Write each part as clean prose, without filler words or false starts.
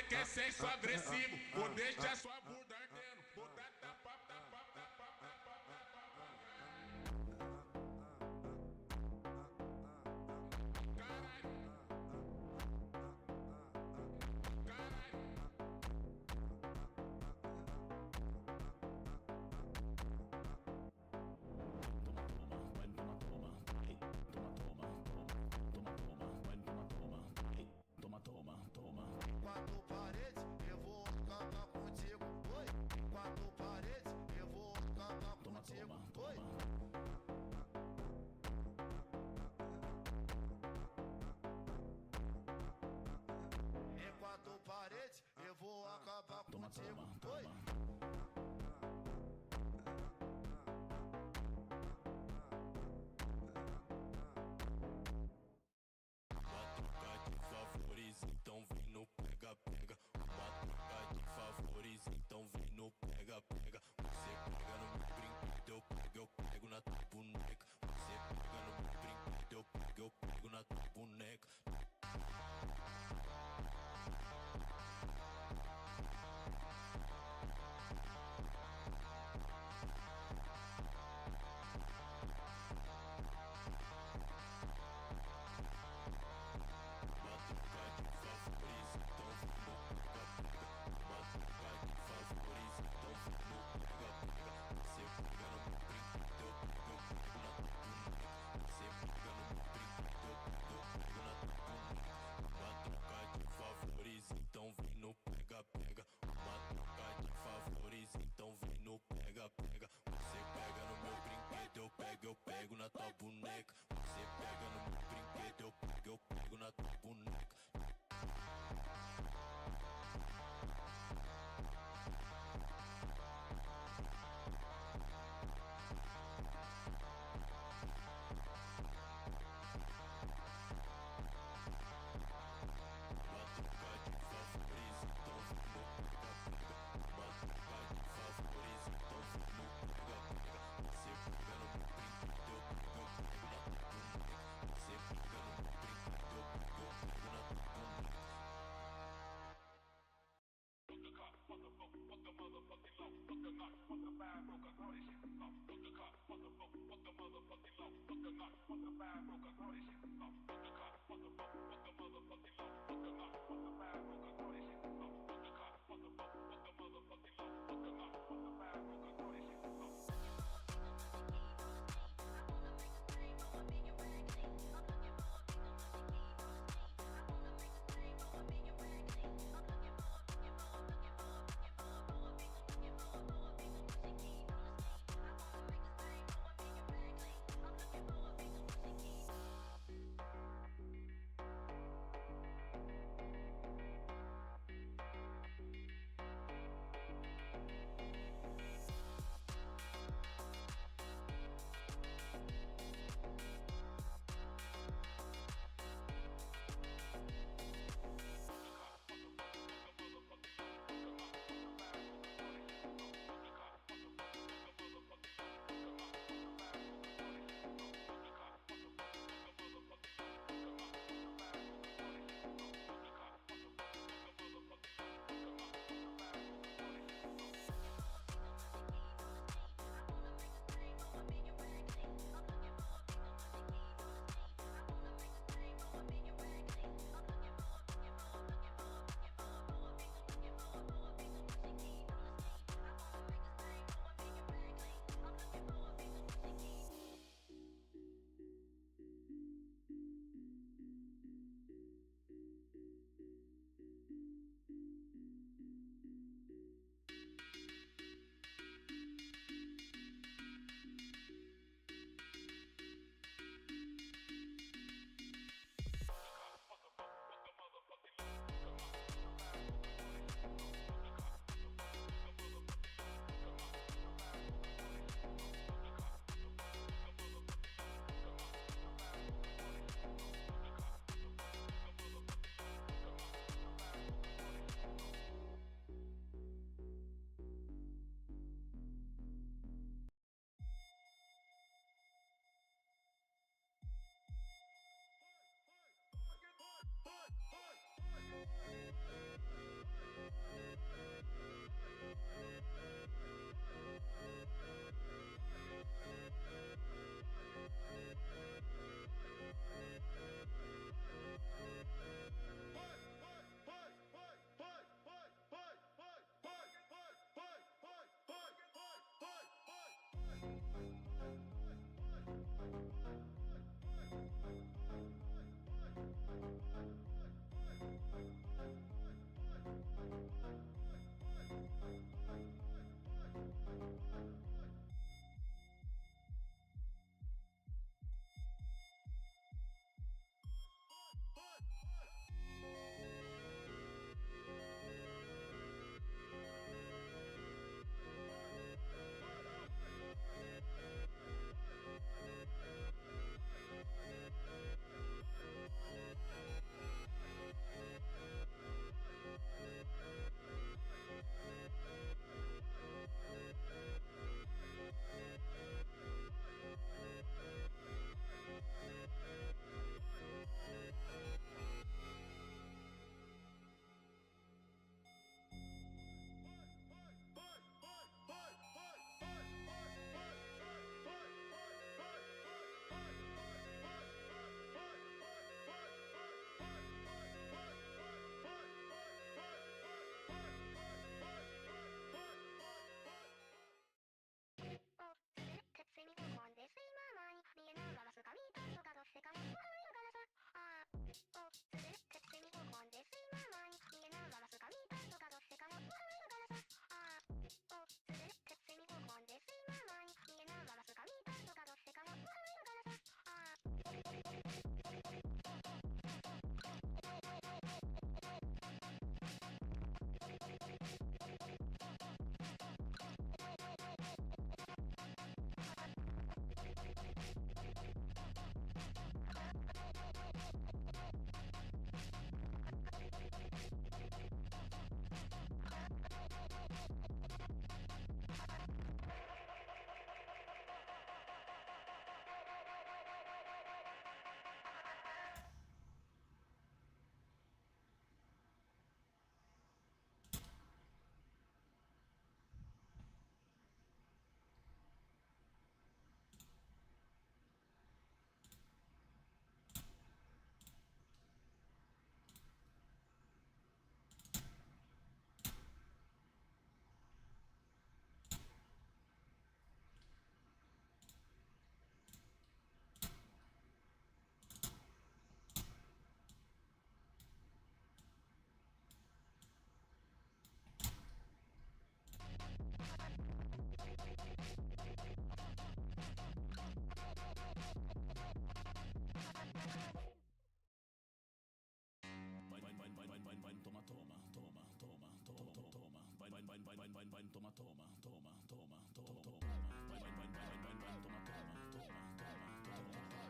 Você quer sexo agressivo, vou deixar sua bunda ardendo. Vou dar tapa, tapa, tapa, tapa, toma. Quatro paredes, eu vou acabar contigo. Oi, quatro paredes, eu vou acabar contigo. Oi. Em quatro paredes, eu vou acabar contigo. Oi. Então vem no pega-pega. Uma troca de favores, então vem no pega-pega. Você pega no meu brinquedo, eu pego na tua boneca. Você pega no meu brinquedo, eu pego na tua boneca.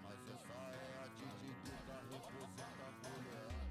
Mas essa é a DJ Duda, representa a mulherada.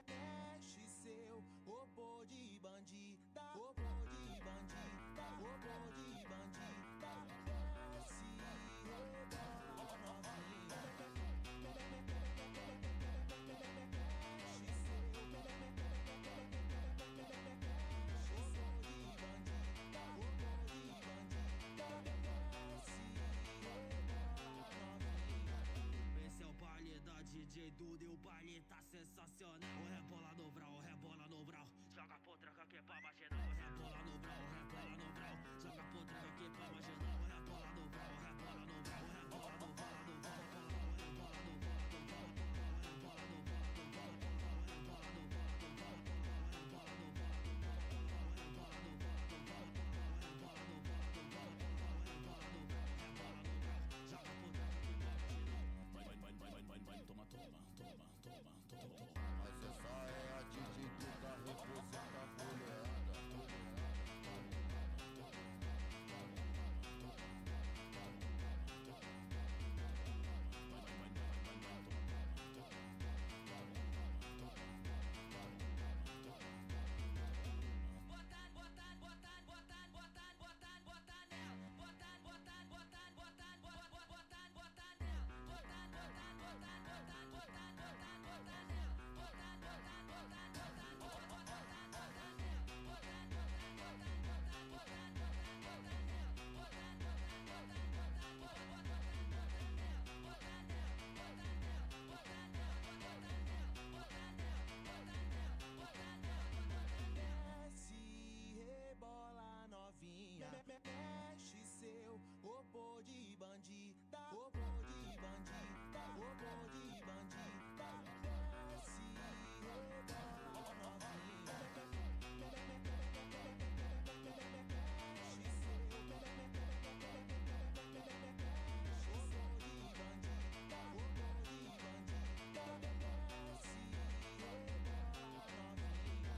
Mexe seu robô de bandida, robô de bandida, robô de bandida. Desce, rebola novinha. Mexe seu robô de bandida, robô de bandida. Desce, rebola novinha. Esse é o baile da DJ Duda e o baile tá sensacional. O rebola no vral, o rebola no vral. Joga potranca aqui pra marginal. O rebola no vral, o rebola no vral. Joga potranca aqui pra marginal. O rebola no vral, o rebola no vral. O rebola no vral, no vral, o rebola no vral, no vral, o rebola no vral, no vral, o rebola no vral, no vral, o rebola no vral, no vral, o rebola no vral, no vral, o rebola no vral, no vral, o rebola no vral, rebola no vral. Joga potranca aqui pra marginal. Toma, toma, toma, toma, toma. Mas essa é a DJ Duda, representa a mulherada. Mexe seu robô de bandida, robô de bandida, robô de bandida. Desce, rebola novinha. Mexe seu robô de bandida, robô de bandida. Desce, rebola novinha.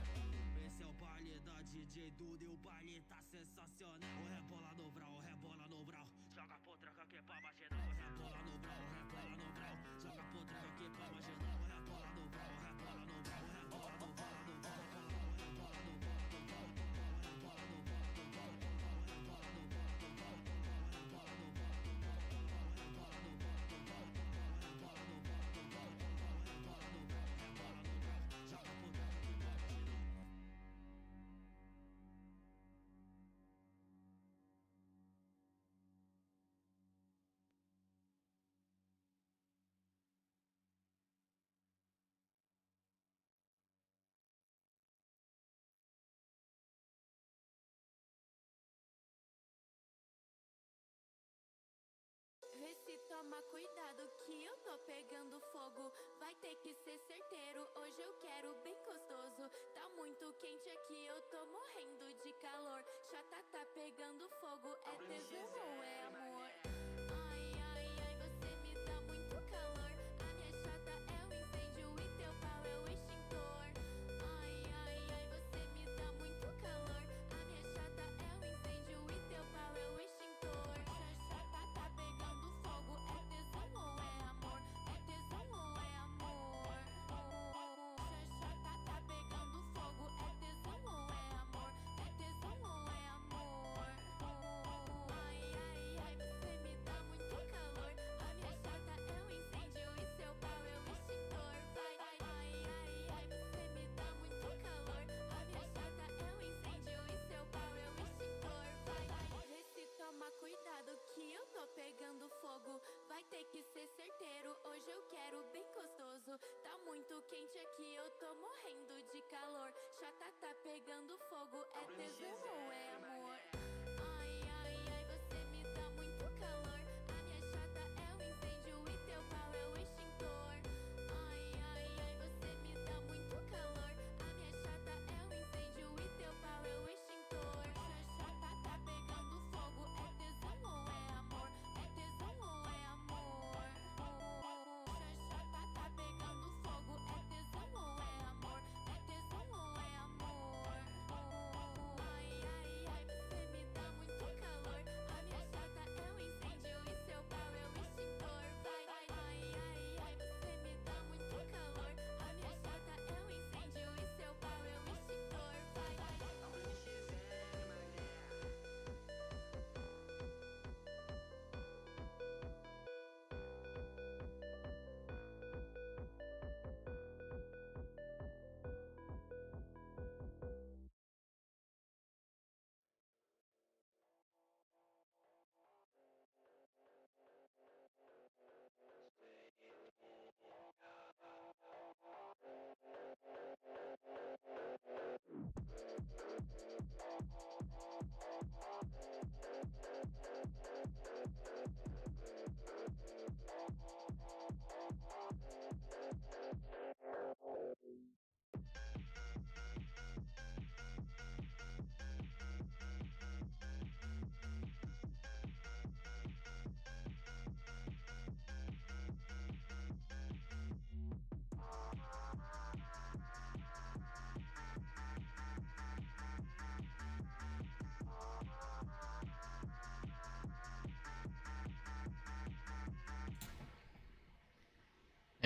Esse é o baile da DJ Duda e o baile tá sensacional. O rebola no vral, o rebola no vral. Joga potranca aqui pra marginal. O rebola no vral, o rebola no vral. Joga potranca aqui pra marginal. O rebola no vral, o rebola no vral. O rebola no vral, no vral, o rebola no vral, no vral, o rebola no vral, no vral, o rebola no vral, no vral, o rebola no vral, no vral, o rebola no vral, no vral, o rebola no vral, no vral, o rebola no vral, rebola no vral. Joga potranca aqui pra marginal. Vê se toma cuidado que eu tô pegando fogo. Vai ter que ser certeiro, hoje eu quero bem gostoso. Tá muito quente aqui, eu tô morrendo de calor. Chata tá pegando fogo, é tesão ou é amor? Ai, ai, ai, você me dá muito calor. A minha chata é o incêndio e teu pau é o extintor. Ai, ai, ai, você me dá muito calor. A minha chata é o incêndio e teu pau é o extintor. Chata tá pegando fogo, é tesão ou é amor? É tesão ou é amor? Chata tá pegando fogo, é tesão ou é amor? É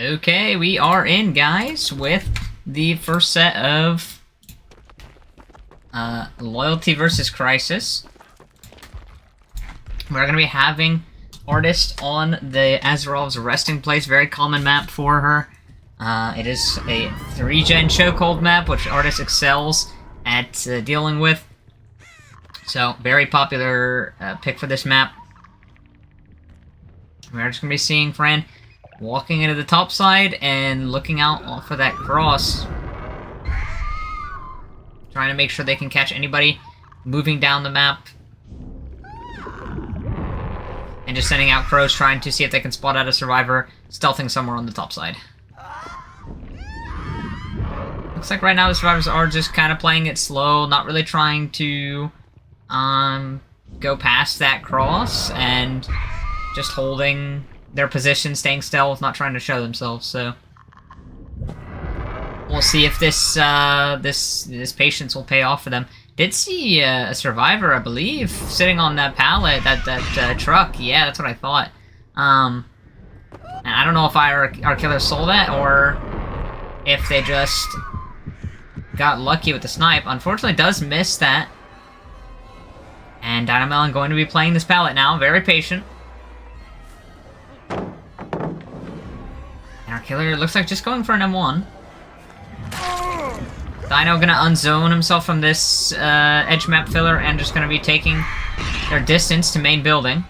Okay, we are in, guys, with the first set of Loyalty versus Crisis. We're going to be having Artist on the Azerov's Resting Place, very common map for her. It is a 3-gen chokehold map, which Artist excels at dealing with. So, very popular pick for this map. We're just going to be seeing Fran walking into the top side and looking out for that cross. Trying to make sure they can catch anybody moving down the map. And just sending out crows trying to see if they can spot out a survivor stealthing somewhere on the top side. Looks like right now the survivors are just kind of playing it slow, not really trying to go past that cross, and just holding their position, staying stealth, not trying to show themselves. So we'll see if this this patience will pay off for them. Did see a survivor, I believe, sitting on that pallet, that truck. Yeah, that's what I thought. And I don't know if our killer saw that or if they just got lucky with the snipe. Unfortunately, does miss that. And Dynamelon going to be playing this pallet now, very patient. And our killer looks like just going for an M1. Dino gonna unzone himself from this edge map filler and just gonna be taking their distance to main building.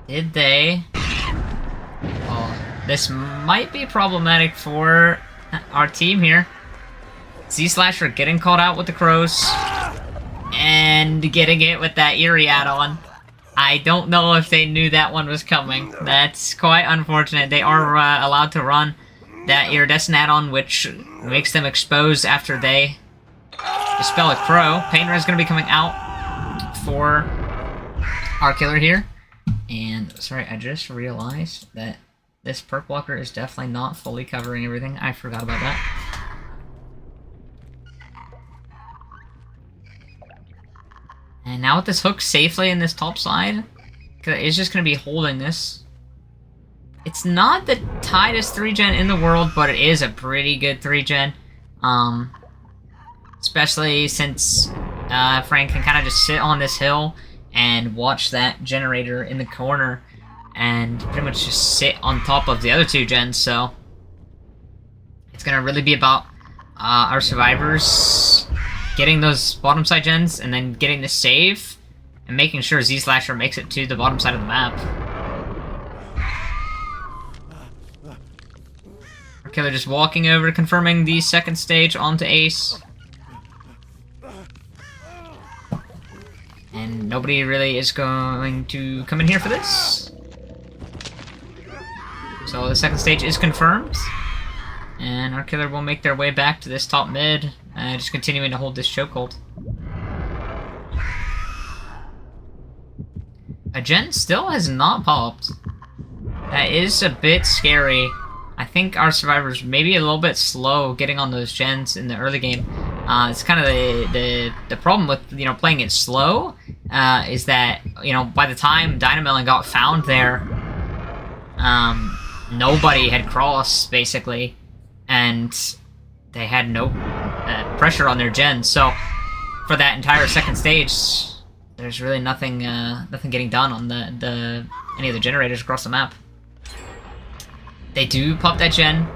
Did they? Oh, this might be problematic for our team here. Z-Slasher getting caught out with the crows. And getting it with that Eerie add-on. I don't know if they knew that one was coming. That's quite unfortunate. They are allowed to run that Iridescent add-on, which makes them exposed after they dispel a crow. Painter is going to be coming out for our killer here. And, sorry, I just realized that this perk blocker is definitely not fully covering everything. I forgot about that. And now with this hook safely in this top side, it's just going to be holding this. It's not the tightest 3-gen in the world, but it is a pretty good 3-gen. Especially since Frank can kind of just sit on this hill and watch that generator in the corner and pretty much just sit on top of the other 2 gens, so it's going to really be about our survivors getting those bottom side gens and then getting the save and making sure Z-Slasher makes it to the bottom side of the map. Our killer just walking over, confirming the second stage onto Ace. And nobody really is going to come in here for this. So the second stage is confirmed. And our killer will make their way back to this top mid. Just continuing to hold this chokehold. A gen still has not popped. That is a bit scary. I think our survivors may be a little bit slow getting on those gens in the early game. It's kind of the problem with playing it slow is that by the time Dynamelon got found there, nobody had crossed basically, and they had no pressure on their gens. So for that entire second stage, there's really nothing getting done on any of the generators across the map. They do pop that gen.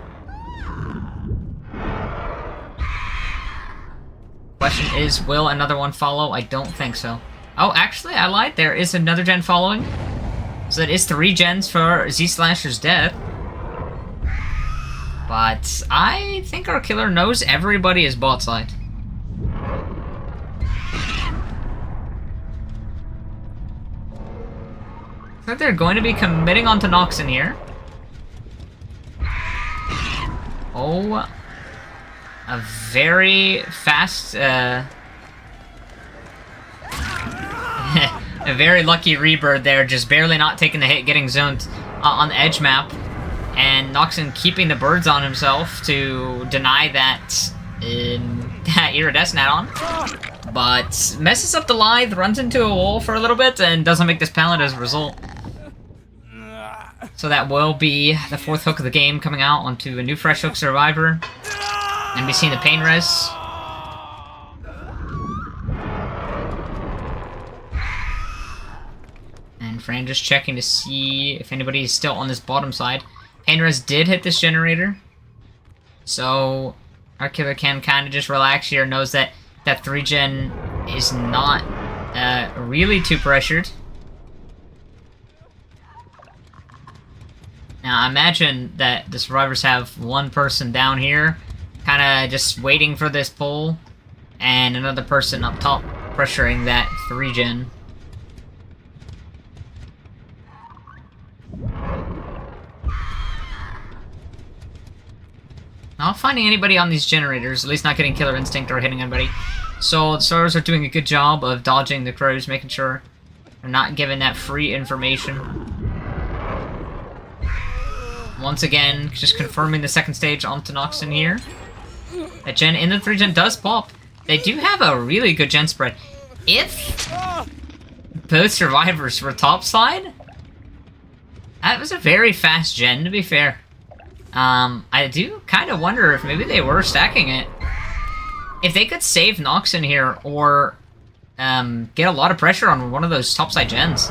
Question is, will another one follow? I don't think so. Oh, actually, I lied. There is another gen following. So that is 3 gens for Z-Slasher's death. But I think our killer knows everybody is bot side. I think they're going to be committing onto Noxon here. Oh, a very fast, a very lucky Rebird there, just barely not taking the hit, getting zoned on the edge map. And Noxon keeping the birds on himself to deny that that iridescent add-on. But messes up the lithe, runs into a wall for a little bit, and doesn't make this pallet as a result. So that will be the 4th hook of the game, coming out onto a new fresh hook Survivor. And we see the pain res. And Fran just checking to see if anybody is still on this bottom side. Pain res did hit this generator. So our killer can kind of just relax here, knows that that 3-gen is not really too pressured. Now, I imagine that the survivors have one person down here, kind of just waiting for this pull, and another person up top pressuring that 3-gen. Not finding anybody on these generators, at least not getting Killer Instinct or hitting anybody. So the survivors are doing a good job of dodging the crows, making sure they're not giving that free information. Once again, just confirming the second stage onto Noxon here. That gen in the 3-gen does pop. They do have a really good gen spread. If both survivors were topside, that was a very fast gen, to be fair. I do kind of wonder if maybe they were stacking it. If they could save Noxon here, or get a lot of pressure on one of those topside gens,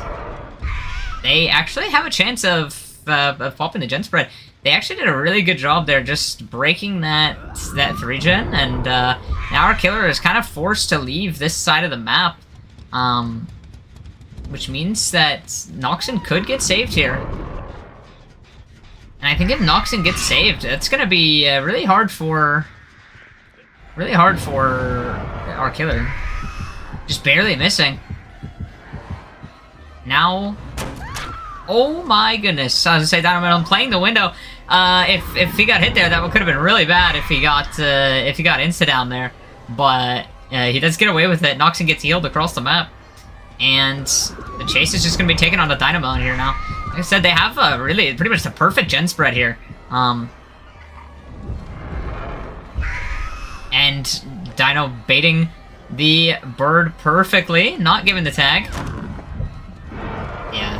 they actually have a chance of popping the gen spread. They actually did a really good job there, just breaking that 3-gen, and now our killer is kind of forced to leave this side of the map, which means that Noxon could get saved here. And I think if Noxon gets saved, it's going to be really hard for our killer. Just barely missing. Now, oh my goodness! I was gonna say, Dynamite playing the window. If he got hit there, that could have been really bad if he got insta down there. But he does get away with it. Noxon gets healed across the map, and the chase is just gonna be taken on the Dynamo here now. Like I said, they have really pretty much the perfect gen spread here. And Dino baiting the bird perfectly, not giving the tag. Yeah.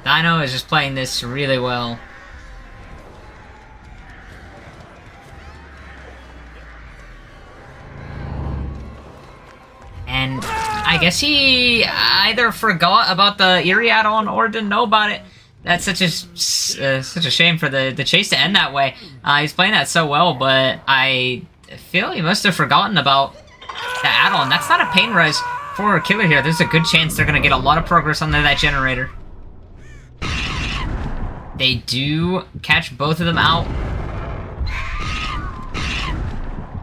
Dino is just playing this really well. And I guess he either forgot about the Eerie add-on or didn't know about it. That's such a shame for the chase to end that way. He's playing that so well, but I feel he must have forgotten about the add-on. That's not a pain res for a killer here. There's a good chance they're going to get a lot of progress under that generator. They do catch both of them out.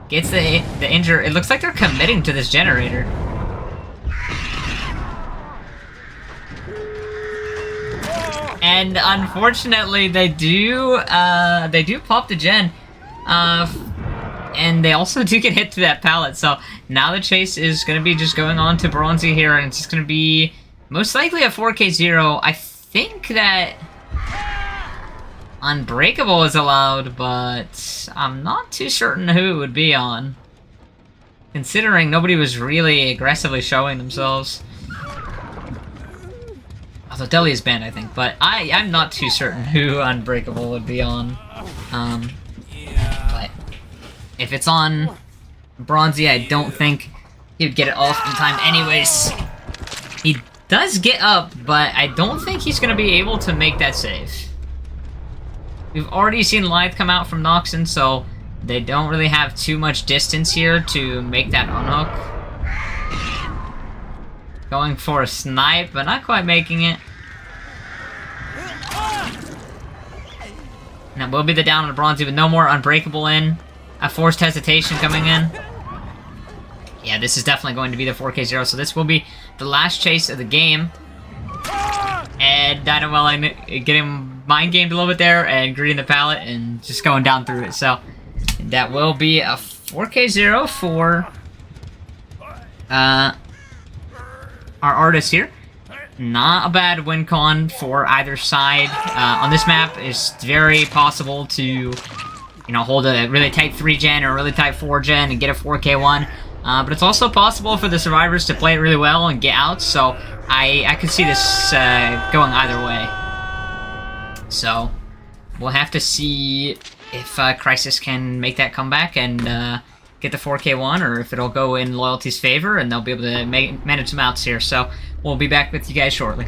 Gets the injure. It looks like they're committing to this generator. And unfortunately, they do pop the gen. And they also do get hit through that pallet. So now the chase is going to be just going on to Bronzy here, and it's just going to be most likely a 4K0. I think that Unbreakable is allowed, but I'm not too certain who it would be on, considering nobody was really aggressively showing themselves. Although Deli is banned, I think, but I'm not too certain who Unbreakable would be on. But if it's on Bronzy, I don't think he would get it off in time anyways. He does get up, but I don't think he's going to be able to make that save. We've already seen Lithe come out from Noxon, so They don't really have too much distance here to make that unhook. Going for a snipe, but not quite making it. And that will be the down on the Bronzy, but no more Unbreakable in. A forced hesitation coming in. Yeah, this is definitely going to be the 4K0, so this will be the last chase of the game. And Dynamwelling getting mind gamed a little bit there and greeting the pallet and just going down through it. So that will be a 4K0 for our artist here. Not a bad win con for either side. On this map, it's very possible to, you know, hold a really tight 3-gen or a really tight 4-gen and get a 4K1. But it's also possible for the survivors to play it really well and get out, so I could see this going either way. So we'll have to see if Crisis can make that comeback and get the 4K1, or if it'll go in Loyalty's favor and they'll be able to manage some outs here. So we'll be back with you guys shortly.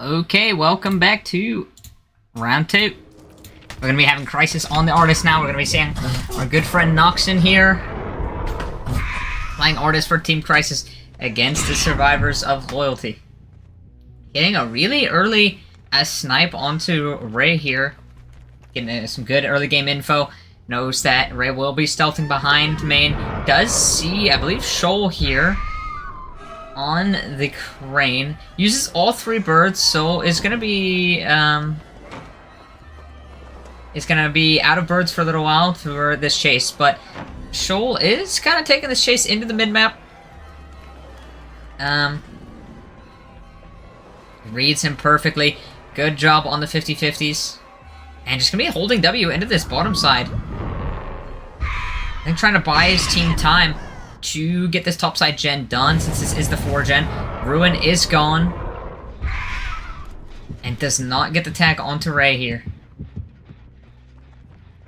Okay, welcome back to round 2. We're going to be having Crisis on the Artist now. We're going to be seeing our good friend Noxon here playing Artist for Team Crisis against the Survivors of Loyalty. Getting a really early snipe onto Ray here. Getting some good early game info. Knows that Ray will be stealthing behind main. Does see, I believe, Shoal here on the crane. Uses all 3 birds, so it's gonna be out of birds for a little while for this chase. But Shoal is kind of taking this chase into the mid-map. Reads him perfectly. Good job on the 50-50s. And just gonna be holding W into this bottom side. I think trying to buy his team time to get this topside gen done, since this is the 4 gen. Ruin is gone. And does not get the tag onto Ray here.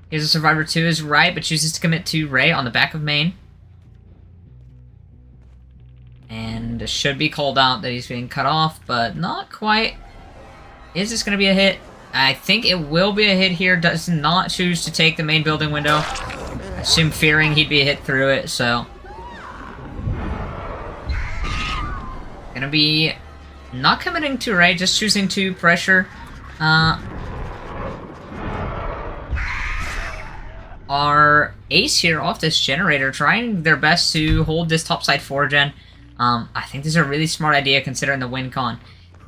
Here's a Survivor 2 is right, but chooses to commit to Ray on the back of main. And should be called out that he's being cut off, but not quite. Is this going to be a hit? I think it will be a hit here. Does not choose to take the main building window. I assume fearing he'd be hit through it, so. Gonna be not committing to Ray, just choosing to pressure. Our ace here off this generator, trying their best to hold this topside 4 gen. I think this is a really smart idea considering the win con.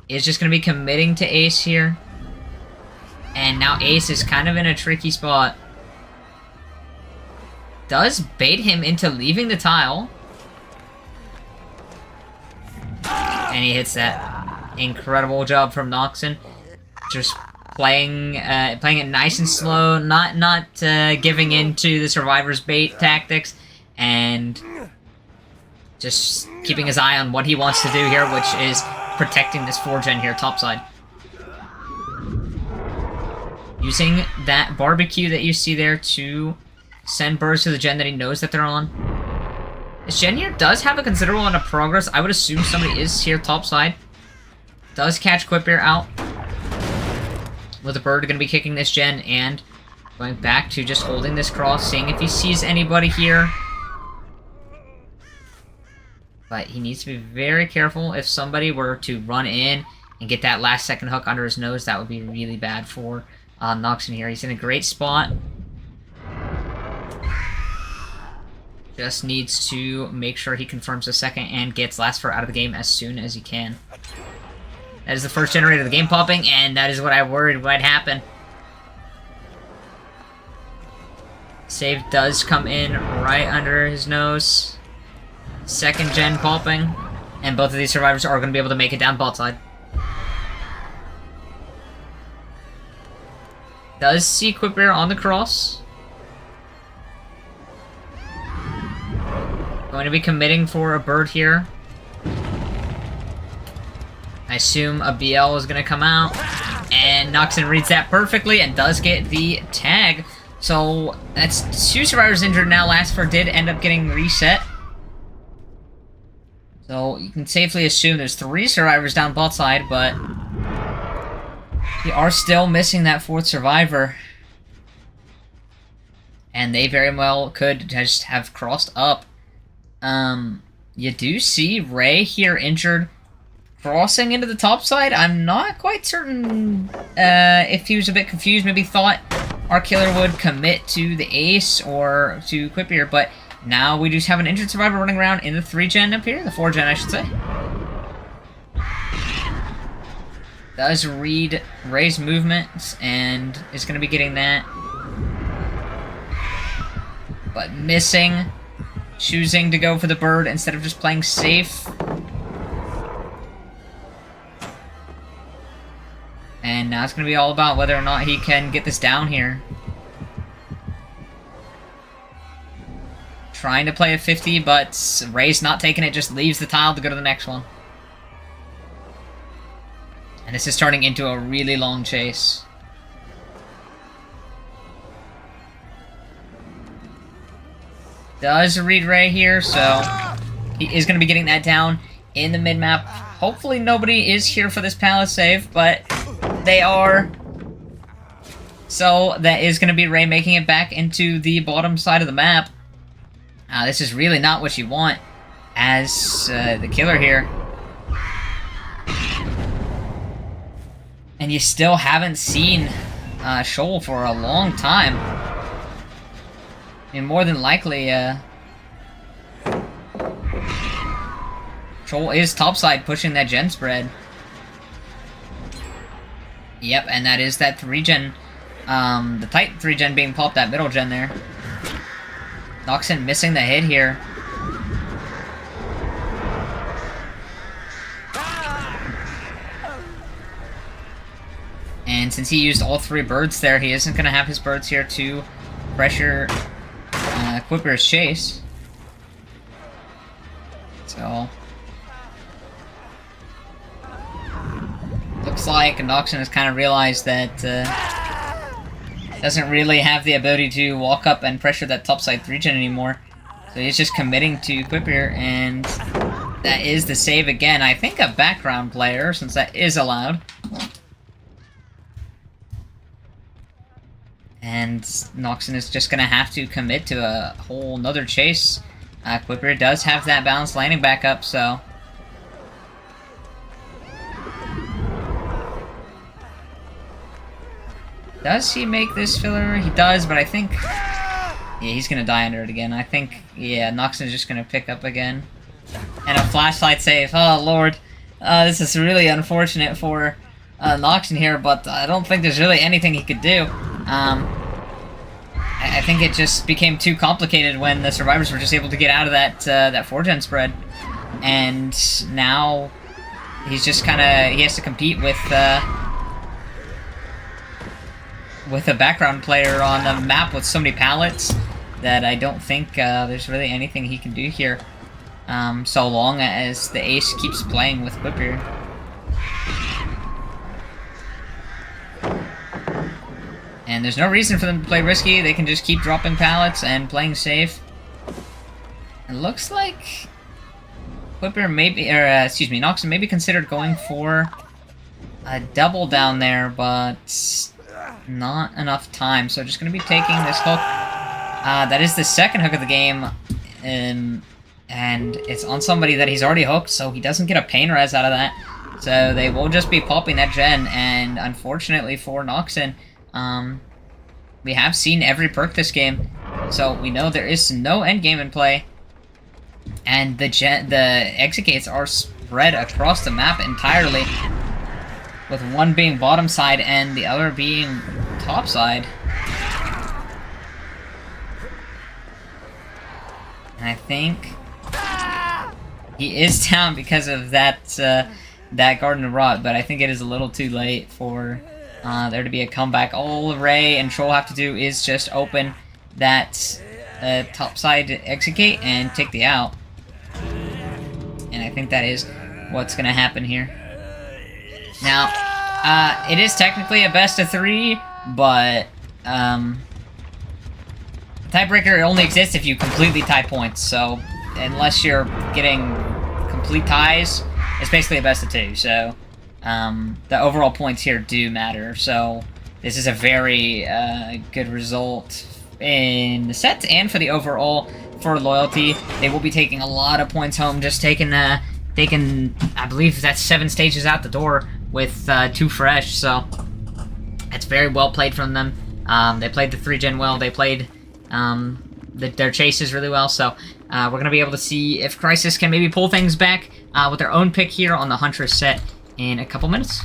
Is just gonna be committing to ace here. And now ace is kind of in a tricky spot. Does bait him into leaving the tile. And he hits that. Incredible job from Noxon. Just playing it nice and slow, not giving in to the Survivor's bait tactics, and just keeping his eye on what he wants to do here, which is protecting this 4 gen here topside. Using that barbecue that you see there to send birds to the gen that he knows that they're on. This gen here does have a considerable amount of progress. I would assume somebody is here topside. Does catch Quipbear out. With the bird going to be kicking this gen and going back to just holding this cross, seeing if he sees anybody here. But he needs to be very careful. If somebody were to run in and get that last second hook under his nose, that would be really bad for Noxon here. He's in a great spot. Just needs to make sure he confirms the second and gets last four out of the game as soon as he can. That is the first generator of the game popping, and that is what I worried might happen. Save does come in right under his nose. Second gen popping, and both of these survivors are going to be able to make it down bot side. Does see Quipbear on the cross. Going to be committing for a bird here. I assume a BL is going to come out. And Noxon reads that perfectly and does get the tag. So that's two survivors injured now. Last four did end up getting reset. So you can safely assume there's three survivors down bot side, but we are still missing that fourth survivor. And they very well could just have crossed up. You do see Ray here injured crossing into the top side. I'm not quite certain if he was a bit confused, maybe thought our killer would commit to the ace or to Quipbear, but now we just have an injured survivor running around in the 3-gen up here, the 4-gen I should say. Does read Ray's movements and is going to be getting that. But missing. Choosing to go for the bird instead of just playing safe. And now it's going to be all about whether or not he can get this down here. Trying to play a 50, but Ray's not taking it, just leaves the tile to go to the next one. And this is turning into a really long chase. Does read Ray here, so he is going to be getting that down in the mid-map. Hopefully nobody is here for this palace save, but they are. So that is going to be Ray making it back into the bottom side of the map. This is really not what you want as the killer here. And you still haven't seen Shoal for a long time. And more than likely, Shoal is topside pushing that gen spread. Yep, and that is that 3-gen, the tight 3-gen being popped, that middle gen there. Noxon missing the hit here. And since he used all 3 birds there, he isn't going to have his birds here to pressure Quipper's chase. So looks like Noxon has kind of realized that doesn't really have the ability to walk up and pressure that topside 3-gen anymore. So he's just committing to Quipper, and that is the save again. I think a background player, since that is allowed. And Noxon is just going to have to commit to a whole nother chase. Quipper does have that balanced landing back up, so... Does he make this filler? He does, but I think... Yeah, he's going to die under it again. I think, yeah, Noxon is just going to pick up again. And a flashlight save. Oh, Lord. This is really unfortunate for Noxon here, but I don't think there's really anything he could do. I think it just became too complicated when the survivors were just able to get out of that that 4-gen spread, and now he's just kind of he has to compete with a background player on the map with so many pallets that I don't think there's really anything he can do here, so long as the ace keeps playing with Quipper. And there's no reason for them to play risky. They can just keep dropping pallets and playing safe. It looks like Quipper maybe, or excuse me, Noxon maybe considered going for a double down there, but not enough time. So just going to be taking this hook. That is the second hook of the game, and it's on somebody that he's already hooked, so he doesn't get a pain res out of that. So they will just be popping that gen, and unfortunately for Noxon, we have seen every perk this game, so we know there is no endgame in play, and the exit gates are spread across the map entirely, with one being bottom side and the other being top side. And I think he is down because of that that Garden of Rot, but I think it is a little too late for there to be a comeback. All Ray and Troll have to do is just open that topside exit gate and take the out. And I think that is what's going to happen here. Now, it is technically a best of 3, but tiebreaker only exists if you completely tie points. So unless you're getting complete ties, it's basically a best of 2. So the overall points here do matter, so this is a very good result in the set and for the overall for loyalty. They will be taking a lot of points home, just taking I believe that's 7 stages out the door with 2 fresh, so it's very well played from them. They played the 3-gen well, they played their chases really well, so we're going to be able to see if Crisis can maybe pull things back with their own pick here on the Huntress set in a couple minutes.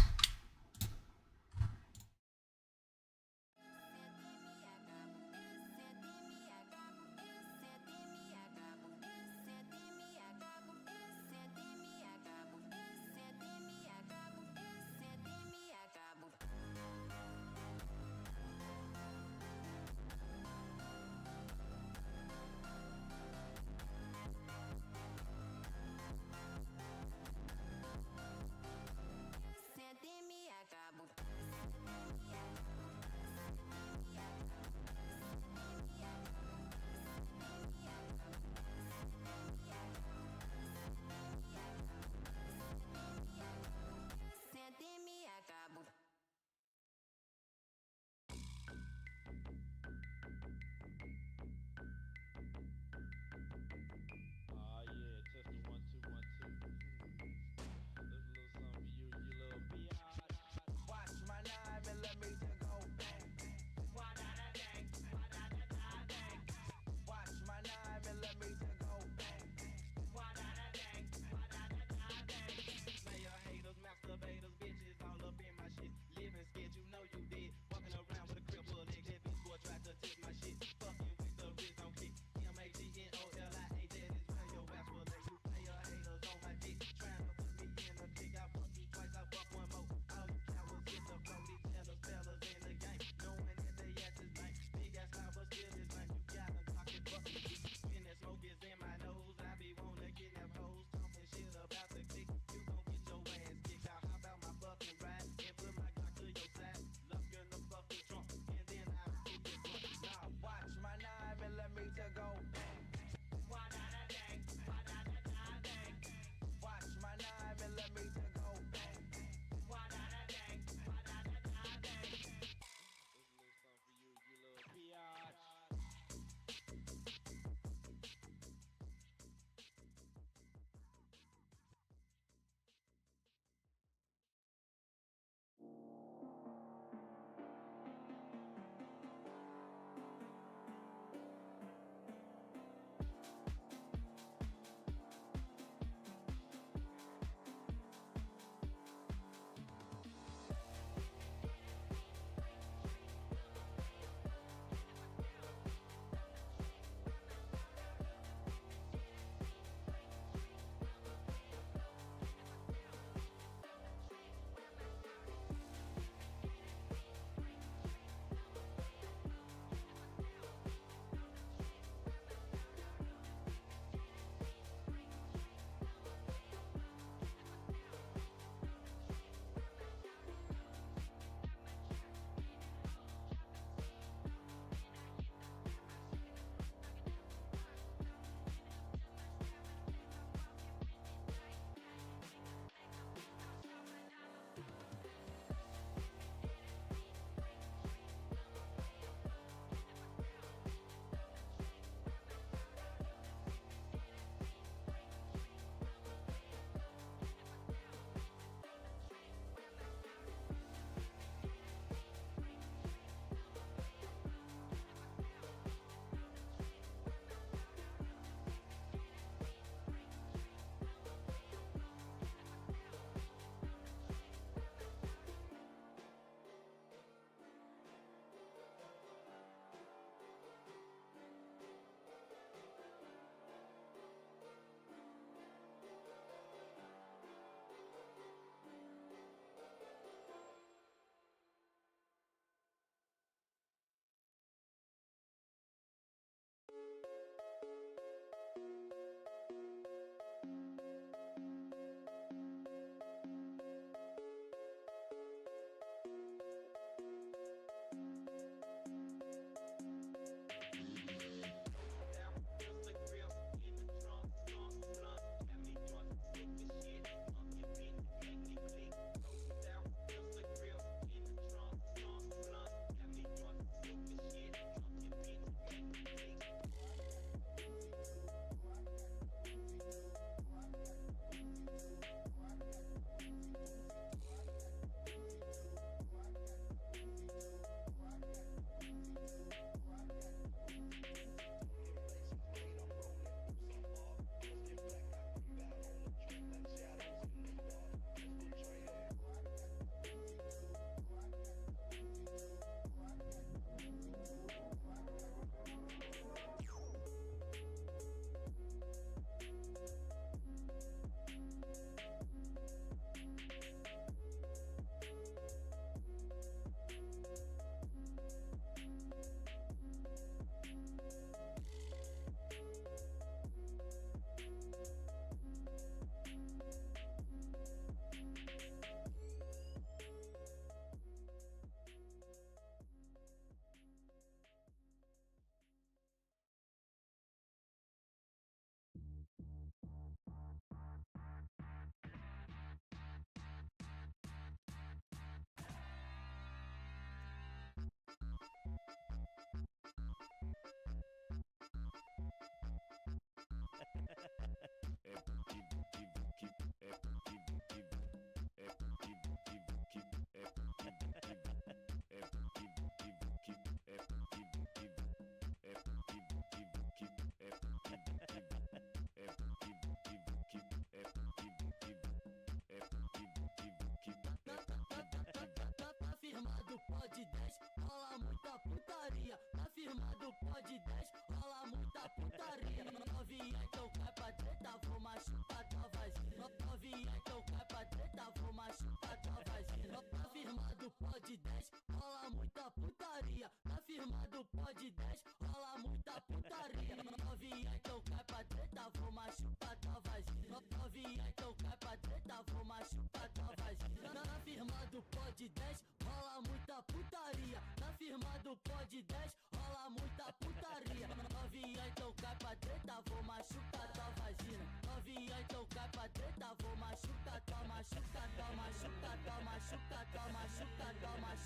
firmado, pode 10, rola muita putaria. Novinha, então cai pra treta, vou machucar tua vagina. Novinha, então cai pra treta, vou machucar tua vagina. Tá firmado, pode 10, rola muita putaria. Tá firmado, pode 10, rola muita putaria. Novinha, então cai pra treta, vou machucar tua vagina. Novinha, então cai pra treta, vou machucar tua vagina. Tá firmado, pode 10, rola muita putaria. Tá firmado, pode 10, rola muita putaria. Novinha, então cai pra treta, vou machucar tua vagina. Novinha, então cai pra treta, vou machucar tua, machucar tua, machucar tua, machucar tua, machucar tua, machucar tua,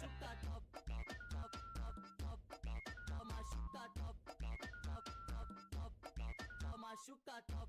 machucar tua, machucar tua, machucar tua,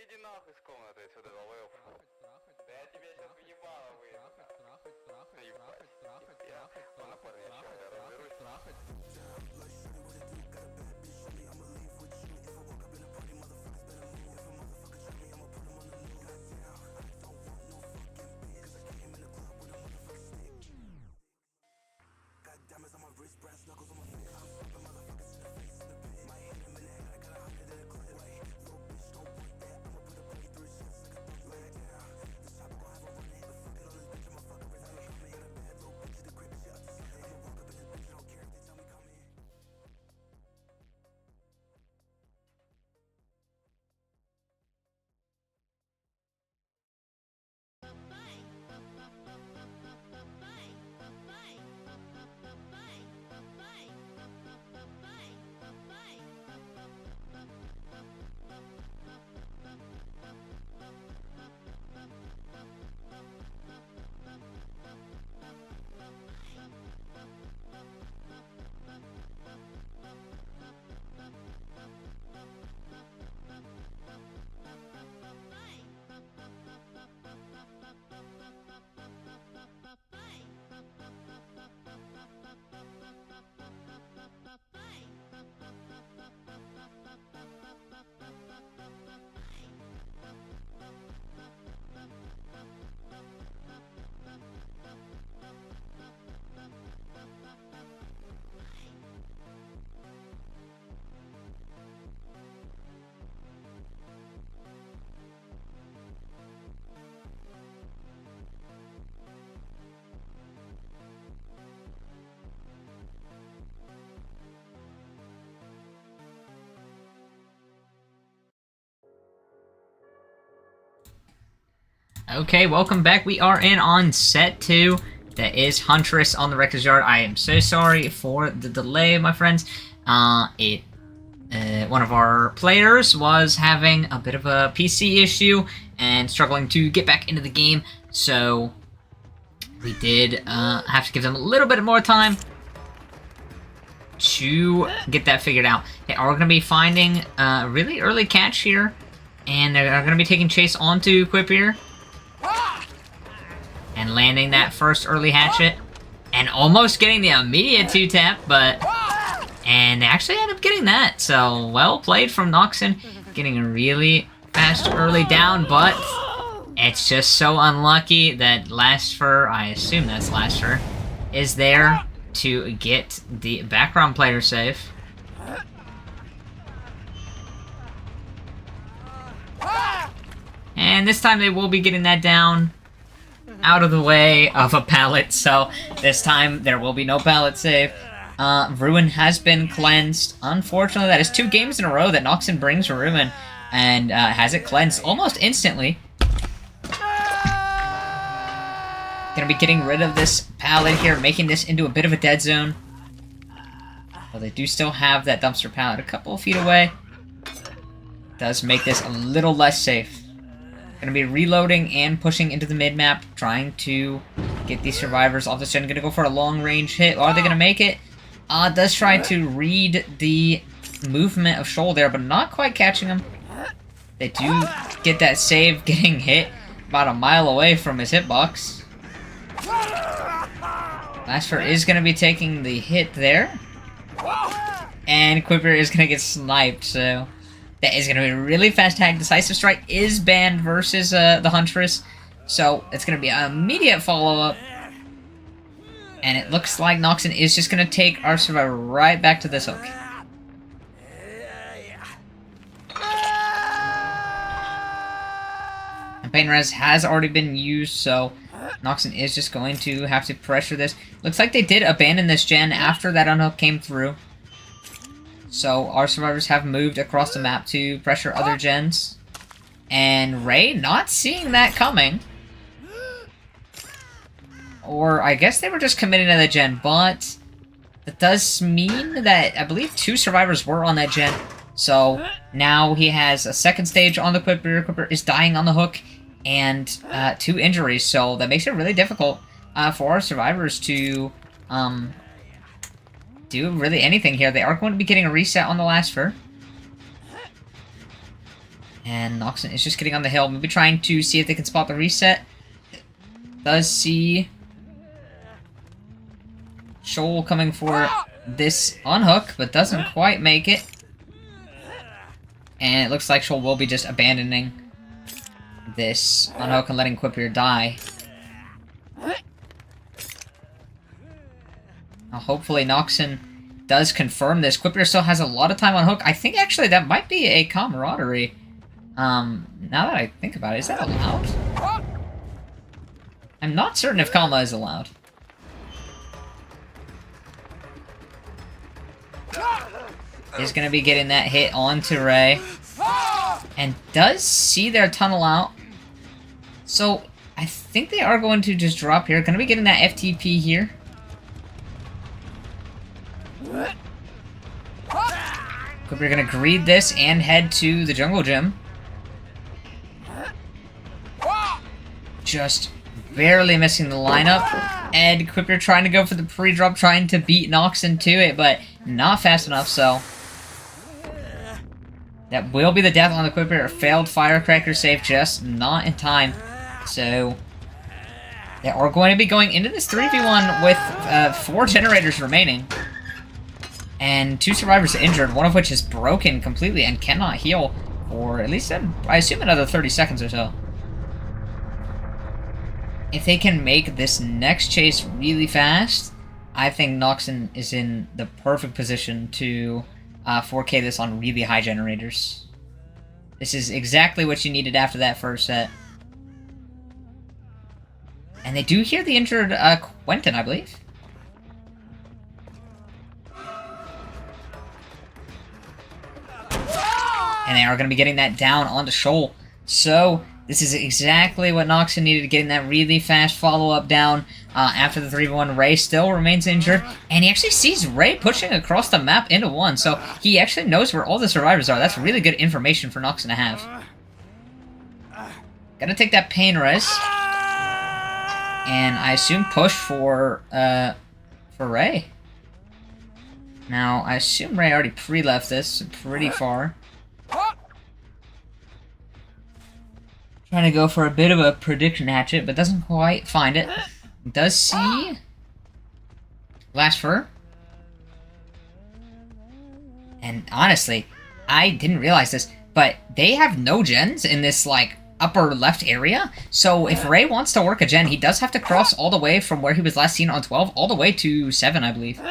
иди нахуй с комнаты отсюда, долбоёб. Да я тебе сейчас въебало выеду. Ебать. Я на парня сейчас разберусь. Okay, welcome back. We are in on set 2. That is Huntress on the Wrecker's Yard. I am so sorry for the delay, my friends. One of our players was having a bit of a PC issue and struggling to get back into the game, so we did have to give them a little bit more time to get that figured out. They are going to be finding a really early catch here, and they're going to be taking chase onto Quip here. And landing that first early hatchet. And almost getting the immediate 2-tap, but... And they actually end up getting that. So, well played from Noxon. Getting a really fast early down, but... It's just so unlucky that Lastfur, I assume that's Lastfur, is there to get the background player safe. And this time they will be getting that down out of the way of a pallet, so this time there will be no pallet save. Ruin has been cleansed. Unfortunately, that is 2 games in a row that Noxon brings Ruin and has it cleansed almost instantly. Gonna be getting rid of this pallet here, making this into a bit of a dead zone. Well, they do still have that dumpster pallet a couple of feet away. Does make this a little less safe. Gonna be reloading and pushing into the mid-map, trying to get these survivors off the gen. Gonna go for a long-range hit. Are they gonna make it? Does try to read the movement of Shoal there, but not quite catching him. They do get that save, getting hit about a mile away from his hitbox. Lastfur is gonna be taking the hit there. And Quipper is gonna get sniped, so... That is going to be a really fast tag. Decisive Strike is banned versus the Huntress. So, it's going to be an immediate follow-up. And it looks like Noxon is just going to take our survivor right back to this hook. And Pain Res has already been used, so Noxon is just going to have to pressure this. Looks like they did abandon this gen after that unhook came through. So, our survivors have moved across the map to pressure other gens. And Ray, not seeing that coming. Or, I guess they were just committing to the gen, but... That does mean that, I believe 2 survivors were on that gen. So, now he has a second stage on the Quipper. Quipper is dying on the hook. And 2 injuries, so that makes it really difficult for our survivors to... do really anything here. They are going to be getting a reset on the Lastfur. And Noxon is just getting on the hill, maybe trying to see if they can spot the reset. Does see Shoal coming for this unhook, but doesn't quite make it. And it looks like Shoal will be just abandoning this unhook and letting Quipir die. Now, hopefully Noxon does confirm this. Quipir still has a lot of time on hook. I think actually that might be a camaraderie. Now that I think about it, is that allowed? I'm not certain if Kalma is allowed. Is going to be getting that hit onto Ray. And does see their tunnel out. So, I think they are going to just drop here. Going to be getting that FTP here. We're going to greed this and head to the jungle gym. Just barely missing the lineup. Ed Quipir trying to go for the pre-drop, trying to beat Noxon to it, but not fast enough, so... That will be the death on the Quipir. A failed firecracker save, just not in time. So... They are going to be going into this 3v1 with 4 generators remaining. And 2 survivors injured, one of which is broken completely and cannot heal for at least, I assume, another 30 seconds or so. If they can make this next chase really fast, I think Noxon is in the perfect position to 4K this on really high generators. This is exactly what you needed after that first set. And they do hear the injured Quentin, I believe. And they are going to be getting that down onto Shoal. So, this is exactly what Noxon needed, getting that really fast follow-up down after the 3v1. Ray still remains injured, and he actually sees Ray pushing across the map into 1, so he actually knows where all the survivors are. That's really good information for Noxon to have. Gotta take that pain res. And I assume push for Ray. Now, I assume Ray already pre-left this pretty far. Trying to go for a bit of a prediction hatchet, but doesn't quite find it. Does see Last Fur. And honestly, I didn't realize this, but they have no gens in this, like, upper left area. So if Ray wants to work a gen, he does have to cross all the way from where he was last seen on 12, all the way to 7, I believe.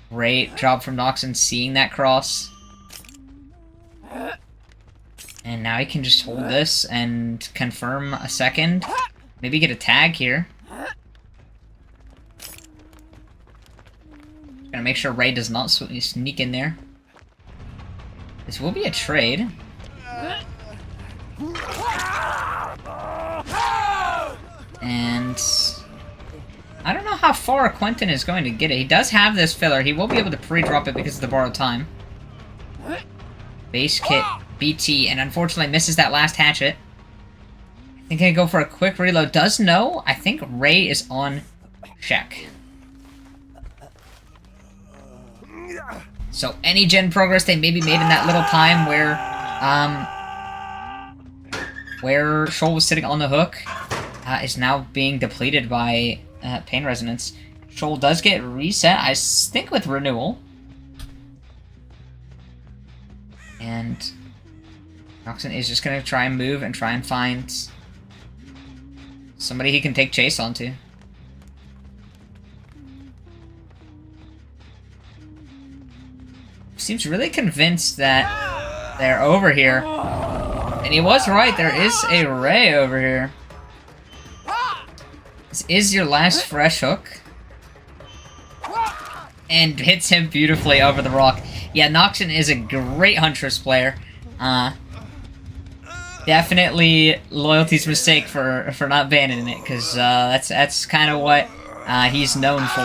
Great job from Noxon seeing that cross. And now he can just hold this and confirm a second. Maybe get a tag here. Gonna make sure Ray does not sneak in there. This will be a trade. And I don't know how far Quentin is going to get it. He does have this filler. He will be able to pre-drop it because of the borrowed time. Base kit, BT, and unfortunately misses that last hatchet. I think I go for a quick reload. Does know. I think Ray is on check. So any gen progress they maybe made in that little time where Shoal was sitting on the hook is now being depleted by Pain Resonance. Shoal does get reset, I think, with Renewal. And Noxon is just going to try and move and try and find somebody he can take chase onto. Seems really convinced that they're over here. And he was right, there is a Ray over here. This is your last fresh hook. And hits him beautifully over the rock. Yeah, Noxon is a great Huntress player. Definitely loyalty's mistake for not banning it, because that's kind of what he's known for.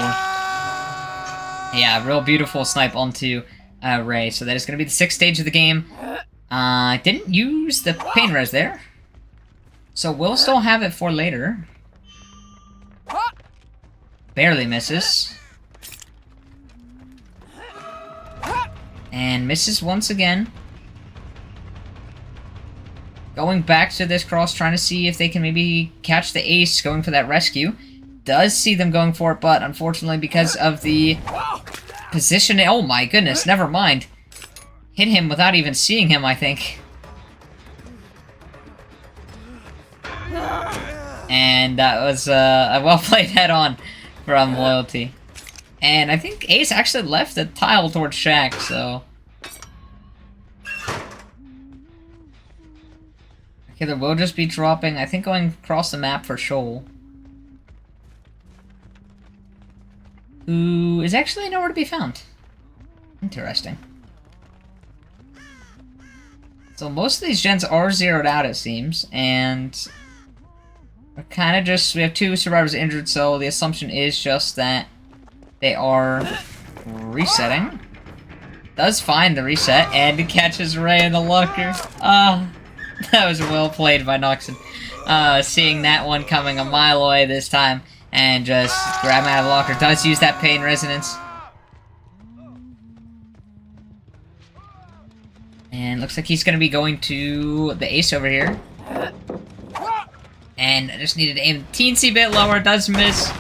Yeah, real beautiful snipe onto Ray. So that is going to be the 6th stage of the game. Didn't use the pain res there. So we'll still have it for later. Barely misses. And misses once again. Going back to this cross, trying to see if they can maybe catch the ace, going for that rescue. Does see them going for it, but unfortunately because of the position... Oh my goodness, never mind. Hit him without even seeing him, I think. And that was a well-played head-on from Loyalty. And I think Ace actually left the tile towards Shaq, so... Okay, there will just be dropping, I think going across the map for Shoal. Who is actually nowhere to be found. Interesting. So most of these gens are zeroed out, it seems, and... We're kind of just... We have 2 survivors injured, so the assumption is just that they are resetting. Does find the reset, and catches Ray in the locker. That was well played by Noxon. Seeing that one coming a mile away this time, and just grab him out of the locker. Does use that pain resonance. And looks like he's going to be going to the ace over here. And I just needed to aim a teensy bit lower. Does miss.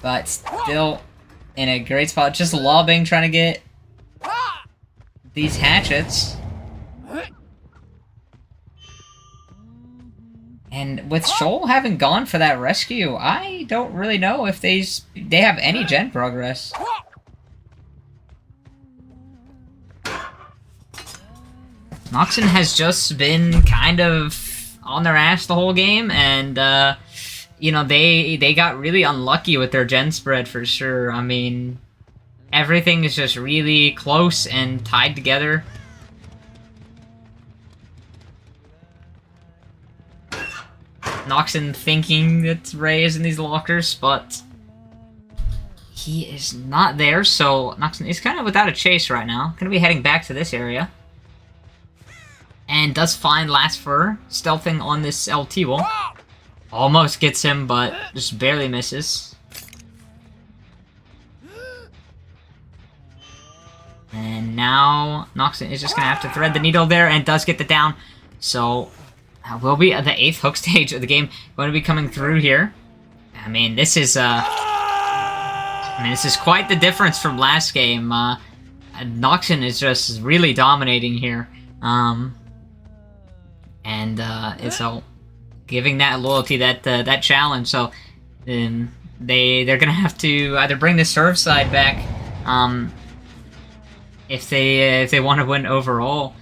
But still in a great spot. Just lobbing, trying to get these hatchets. And with Shoal having gone for that rescue, I don't really know if they have any gen progress. Noxon has just been kind of on their ass the whole game, and you know, they got really unlucky with their gen spread for sure. I mean, everything is just really close and tied together. Noxon thinking that Ray is in these lockers, but he is not there, so Noxon is kind of without a chase right now. Gonna be heading back to this area. And does find Last Fur, stealthing on this LT wall. Almost gets him, but just barely misses. And now Noxon is just gonna have to thread the needle there, and does get the down. So will be the 8th hook stage of the game going to be coming through here. I mean, this is quite the difference from last game. Noxon is just really dominating here. It's all giving that Loyalty that challenge. So they're gonna have to either bring the serve side back if they want to win overall.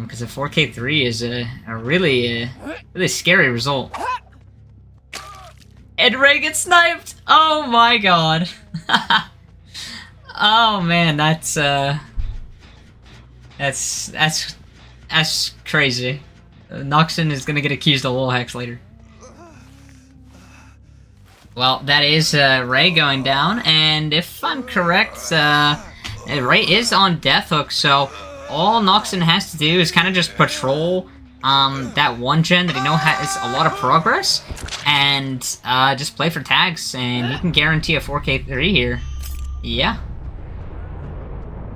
Because a 4K3 is a really scary result. And Ray gets sniped! Oh my god! Oh man, that's crazy. Noxon is gonna get accused of wall hacks later. Well, that is Ray going down, and if I'm correct, Ray is on death hook, so all Noxon has to do is kind of just patrol that one gen that he knows has a lot of progress, and just play for tags, and he can guarantee a 4K3 here. Yeah.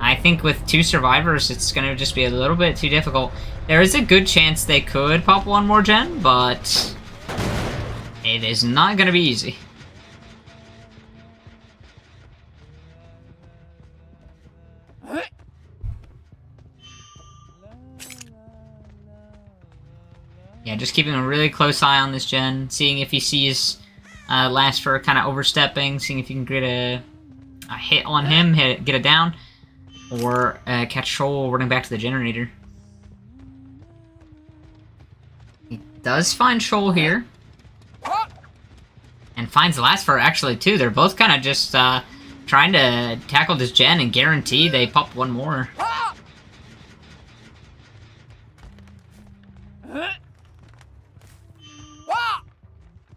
I think with 2 survivors, it's going to just be a little bit too difficult. There is a good chance they could pop one more gen, but it is not going to be easy. Yeah, just keeping a really close eye on this gen, seeing if he sees Last Fur kind of overstepping, seeing if you can get a hit on him, get it down, or catch Shoal running back to the generator. He does find Shoal here, and finds Last Fur actually too. They're both kind of just trying to tackle this gen and guarantee they pop one more.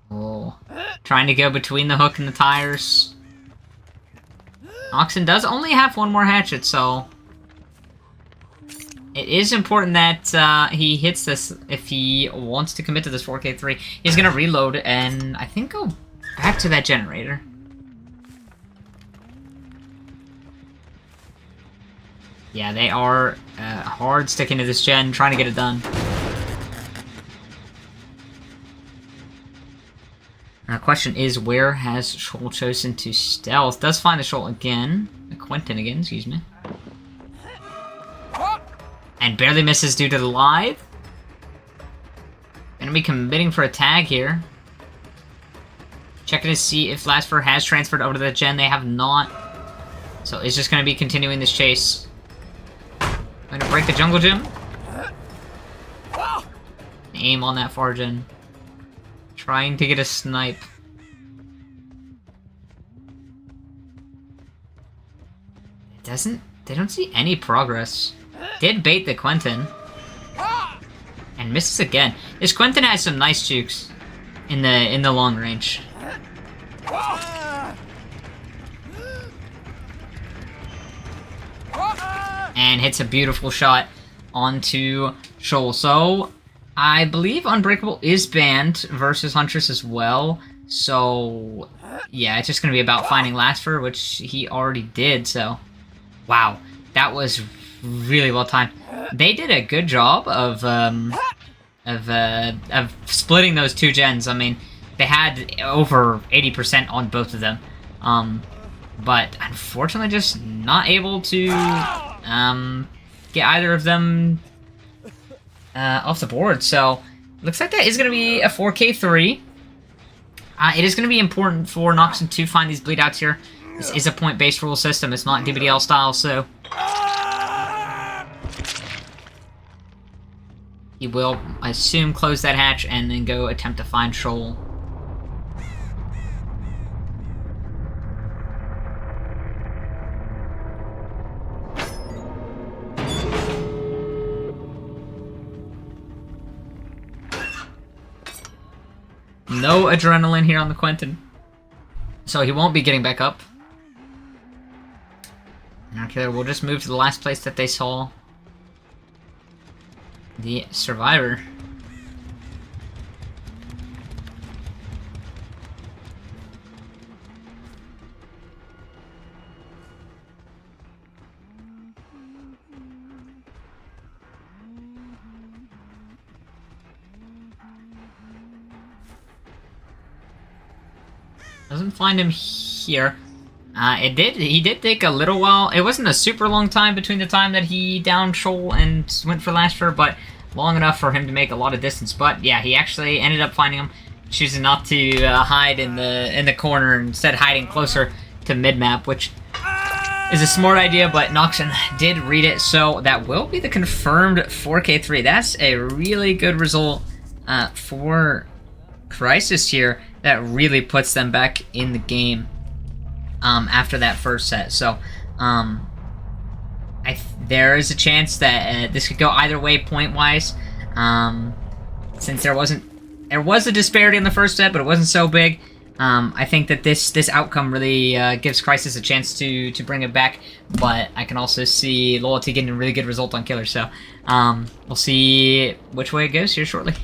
Oh, trying to go between the hook and the tires. Noxon does only have one more hatchet, so it is important that he hits this if he wants to commit to this 4K3. He's gonna reload and I think go back to that generator. Yeah, they are hard sticking to this gen, trying to get it done. The question is, where has Shoal chosen to stealth? Does find the Shoal again. Quentin again, excuse me. And barely misses due to the live. Gonna be committing for a tag here. Checking to see if Lasper has transferred over to the gen. They have not. So it's just gonna be continuing this chase. Gonna break the jungle gym. Aim on that far gen. Trying to get a snipe. They don't see any progress. Did bait the Quentin. And misses again. This Quentin has some nice jukes in the long range. And hits a beautiful shot onto Shoal. So I believe Unbreakable is banned versus Huntress as well. So yeah, it's just gonna be about finding Lasper, which he already did. So wow, that was really well timed. They did a good job of splitting those two gens. I mean, they had over 80% on both of them, but unfortunately, just not able to get either of them off the board. So looks like that is going to be a 4K3. It is going to be important for Noxon to find these bleed outs here. This is a point-based rule system. It's not DBTL style, so he will, I assume, close that hatch and then go attempt to find Shoal. No adrenaline here on the Quentin, so he won't be getting back up. Okay, we'll just move to the last place that they saw the survivor. Doesn't find him here. He did take a little while. It wasn't a super long time between the time that he downed Shoal and went for Lasper, but long enough for him to make a lot of distance. But yeah, he actually ended up finding him, choosing not to hide in the corner, instead hiding closer to mid-map, which is a smart idea, but Noxon did read it, so that will be the confirmed 4K3. That's a really good result for Crisis here. That really puts them back in the game after that first set. So there is a chance that this could go either way point-wise. Since there was a disparity in the first set, but it wasn't so big. I think that this outcome really gives Crisis a chance to bring it back, but I can also see Loyalty getting a really good result on Killer. So we'll see which way it goes here shortly.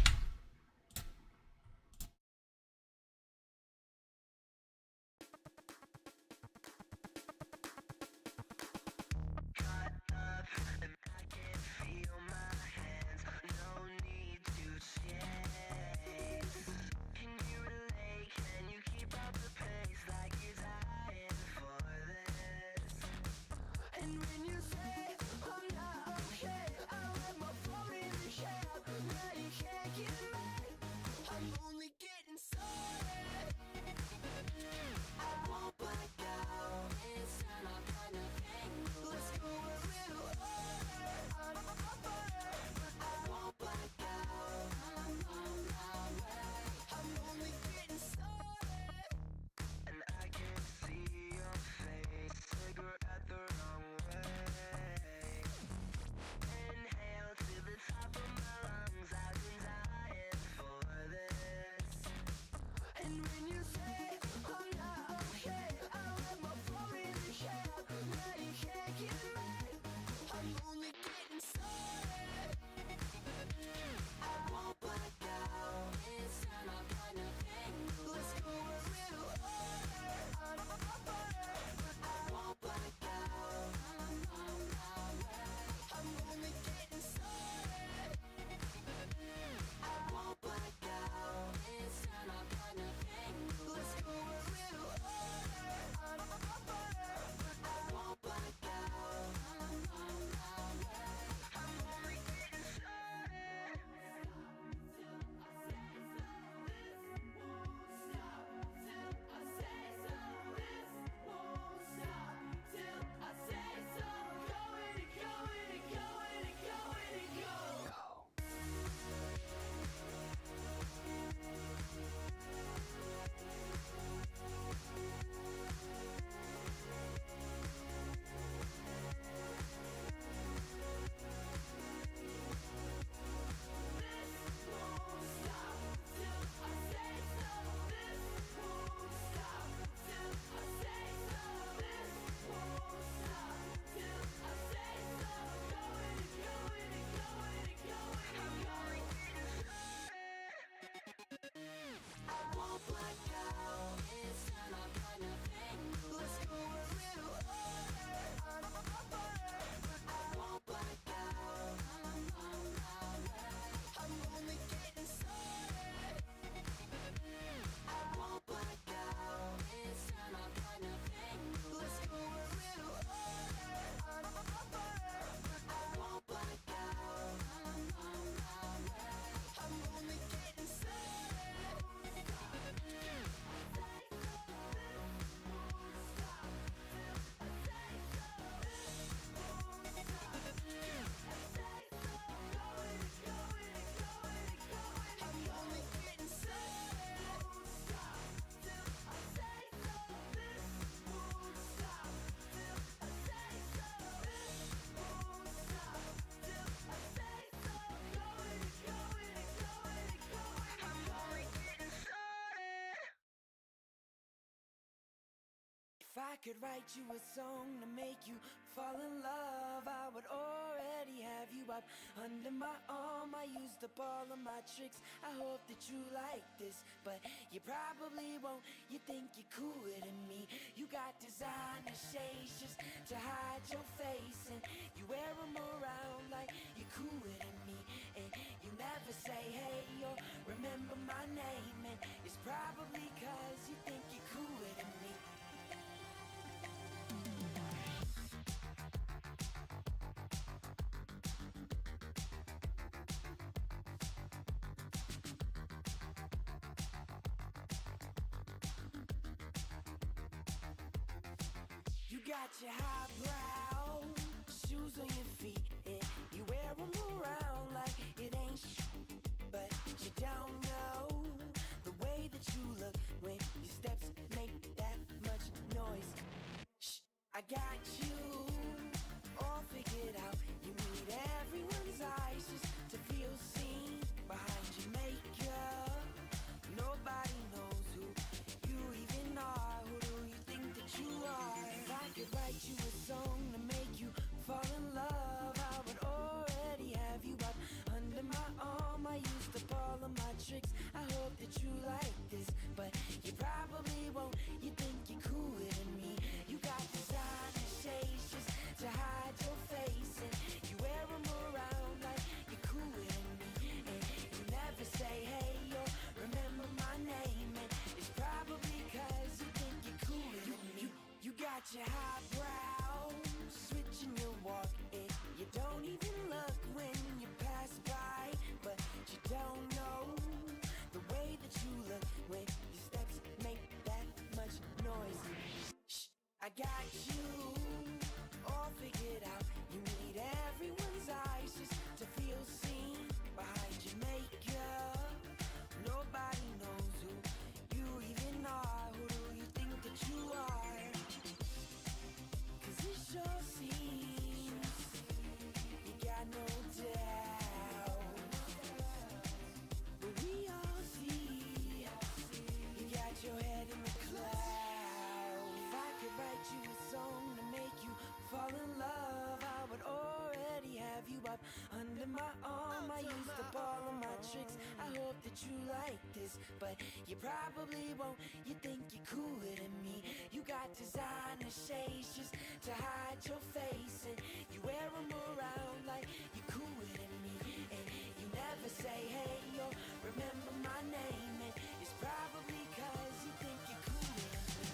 I could write you a song to make you fall in love, I would already have you up under my arm. I used up all of my tricks, I hope that you like this, but you probably won't. You think you're cooler than me. You got designer shades just to hide your face, and you wear them around like you're cooler than me. And you never say hey or remember my name, and it's probably cause you think you're cooler than me. You got your highbrow shoes on your feet, and you wear them around like it ain't but you don't know the way that you look when your steps make that much noise. Shh, I got you all figured out. You need everyone's eyes just to feel seen behind your makeup. Nobody knows who you even are. Who do you think that you are? If I could write you a song to make you fall in love, I would already have you up under my arm. I used up all of my tricks, I hope that you like this, but you probably won't. You think you're cooler than me. You got designer shades just to hide your face, and you wear them around like you're cooler than me. And you never say hey or remember my name, and it's probably cause you think you're cooler than me. You got your highbrow switching your walk, and you don't even look when you pass by, but you don't know the way that you look when your steps make that much noise. Shh, I got you all figured out. You need everyone's eyes just to feel seen behind your makeup. Nobody knows who you even are. Who do you think that you are? Cause it sure seems you got no doubt, but we all see you got your head in the clouds. If I could write you a song to make you fall in love, I would already have you up under my arm. I used up all of my tricks, I hope that you like this, but you probably won't. You think you're cooler than me. You got designer shades just to hide your face, and you wear them around like you're cooler than me. And you never say hey or remember my name, and it's probably cause you think you're cooler than me.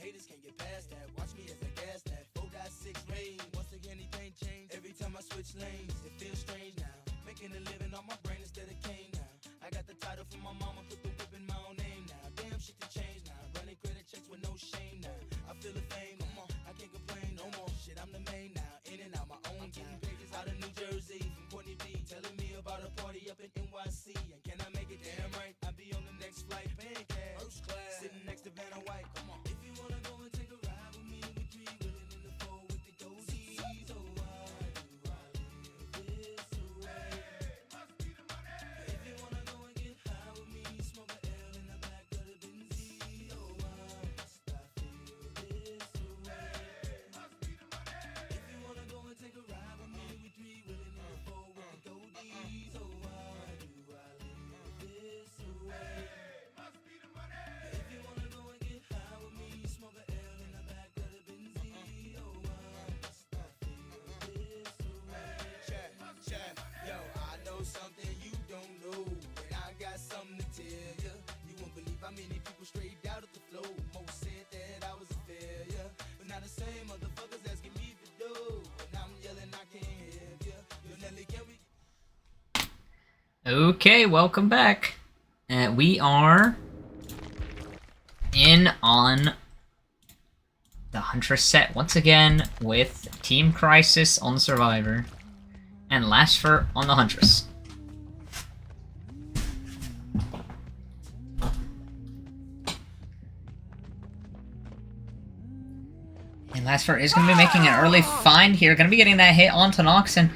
haters can't get past that. Watch me as I gas that. 4.6 range. Once again, anything change. Every time I switch lanes, it feels strange now. Making a living on my brain instead of cane now. I got the title from my mama, put the whip in my own name now. Damn, shit to change now. Running credit checks with no shame now. I feel the fame, come on, I can't complain no more. Shit, I'm the main now. In and out my own time. Pages out of New Jersey from Courtney B. Telling me about a party up in NYC. And can I make it? Damn right, I'll be on the next flight. Paying cash, first class, sitting next to Vanna White. Come on. If you wanna go and take a ride with me, we three willing in the four with the goatees. So why do I live this way? If you wanna go and get high with me, smoke a L in the back of the Benzie. Oh, why must I feel this way? If you wanna go and take a ride with me, we three willing in the four with the goatees. Oh, why do I live this way? If you wanna go and get high with me, smoke a L in the back of the Benzie. Oh, why must I feel this way? Check, yo, I know something you don't know, and I got something to tell ya. You won't believe how many people straight out of the flow. Most said that I was a failure, but now the same motherfuckers asking me for dough, and I'm yelling I can't help ya. Yo, Nelly, can we? Okay, welcome back. We are in on the Huntress set once again with Team Crisis on the Survivor and Lasfer on the Huntress. And Lasfer is going to be making an early find here. Going to be getting that hit onto Noxon.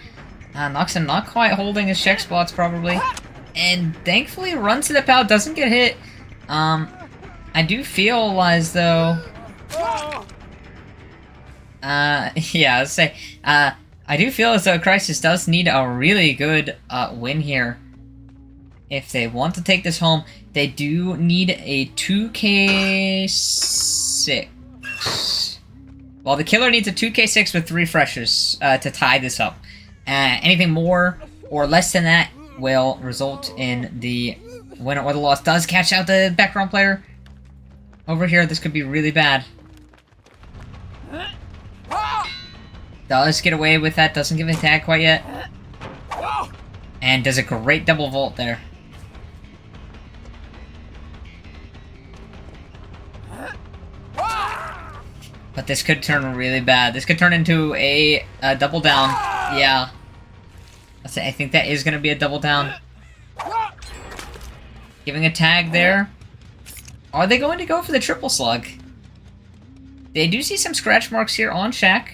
Noxon not quite holding his check spots probably. And thankfully runs to the pal, doesn't get hit. I do feel as though... yeah, let's say... I do feel as though Crisis does need a really good win here. If they want to take this home, they do need a 2k6. Well, the killer needs a 2k6 with 3 freshers to tie this up. Anything more or less than that will result in the win or the loss. Does catch out the background player. Over here, this could be really bad. Does get away with that, doesn't give a tag quite yet. And does a great double vault there. But this could turn really bad. This could turn into a double down. Yeah. I think that is going to be a double down. Giving a tag there. Are they going to go for the triple slug? They do see some scratch marks here on Shaq.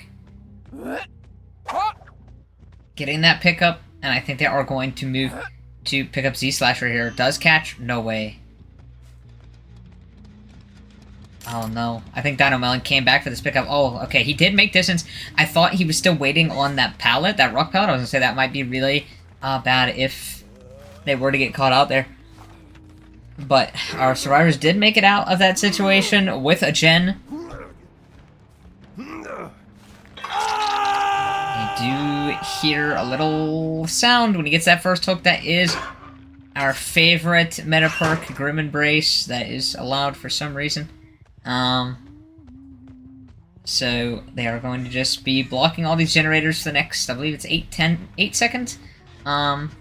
Getting that pickup, and I think they are going to move to pick up Z-Slasher here. Does catch? No way. Oh no. I think Dino Melon came back for this pickup. Oh, okay. He did make distance. I thought he was still waiting on that pallet, that rock pallet. I was gonna say that might be really bad if they were to get caught out there. But our survivors did make it out of that situation with a gen. You do hear a little sound when he gets that first hook. That is our favorite meta perk, Grim Embrace. That is allowed for some reason. So they are going to just be blocking all these generators for the next, I believe it's 8 seconds. And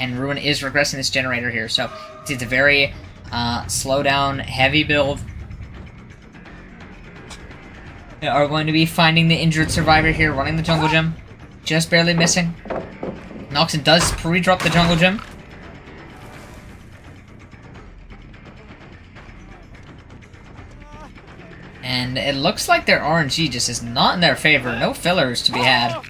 Ruin is regressing this generator here, so it's a very slow down, heavy build. They are going to be finding the injured survivor here, running the jungle gem. Just barely missing. Noxon does pre-drop the jungle gem. And it looks like their RNG just is not in their favor. No fillers to be had.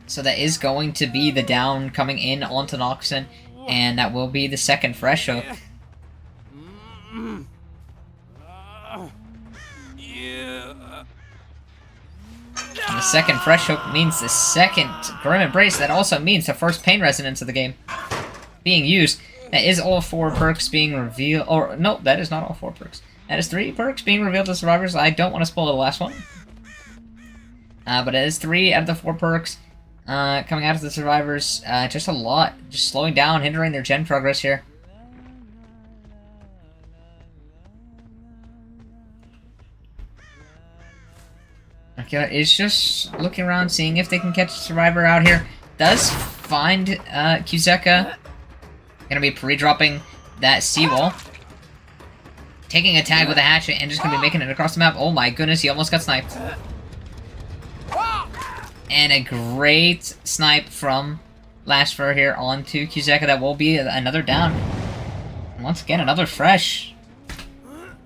So that is going to be the down coming in onto Noxon. And that will be the second fresh hook. And the second fresh hook means the second Grim Embrace. That also means the first pain resonance of the game being used. That is all 4 perks being revealed. Or, no, that is not all 4 perks. That is 3 perks being revealed to survivors. I don't want to spoil the last one. But it is 3 out of the 4 perks coming out of the survivors. Just a lot. Just slowing down, hindering their gen progress here. Arcilla is just looking around, seeing if they can catch a survivor out here. Does find Kuzeka. Gonna be pre-dropping that seawall. Taking a tag with a hatchet and just gonna be making it across the map. Oh my goodness, he almost got sniped. And a great snipe from Lashfur here onto Kuzeka. That will be another down. And once again, another fresh.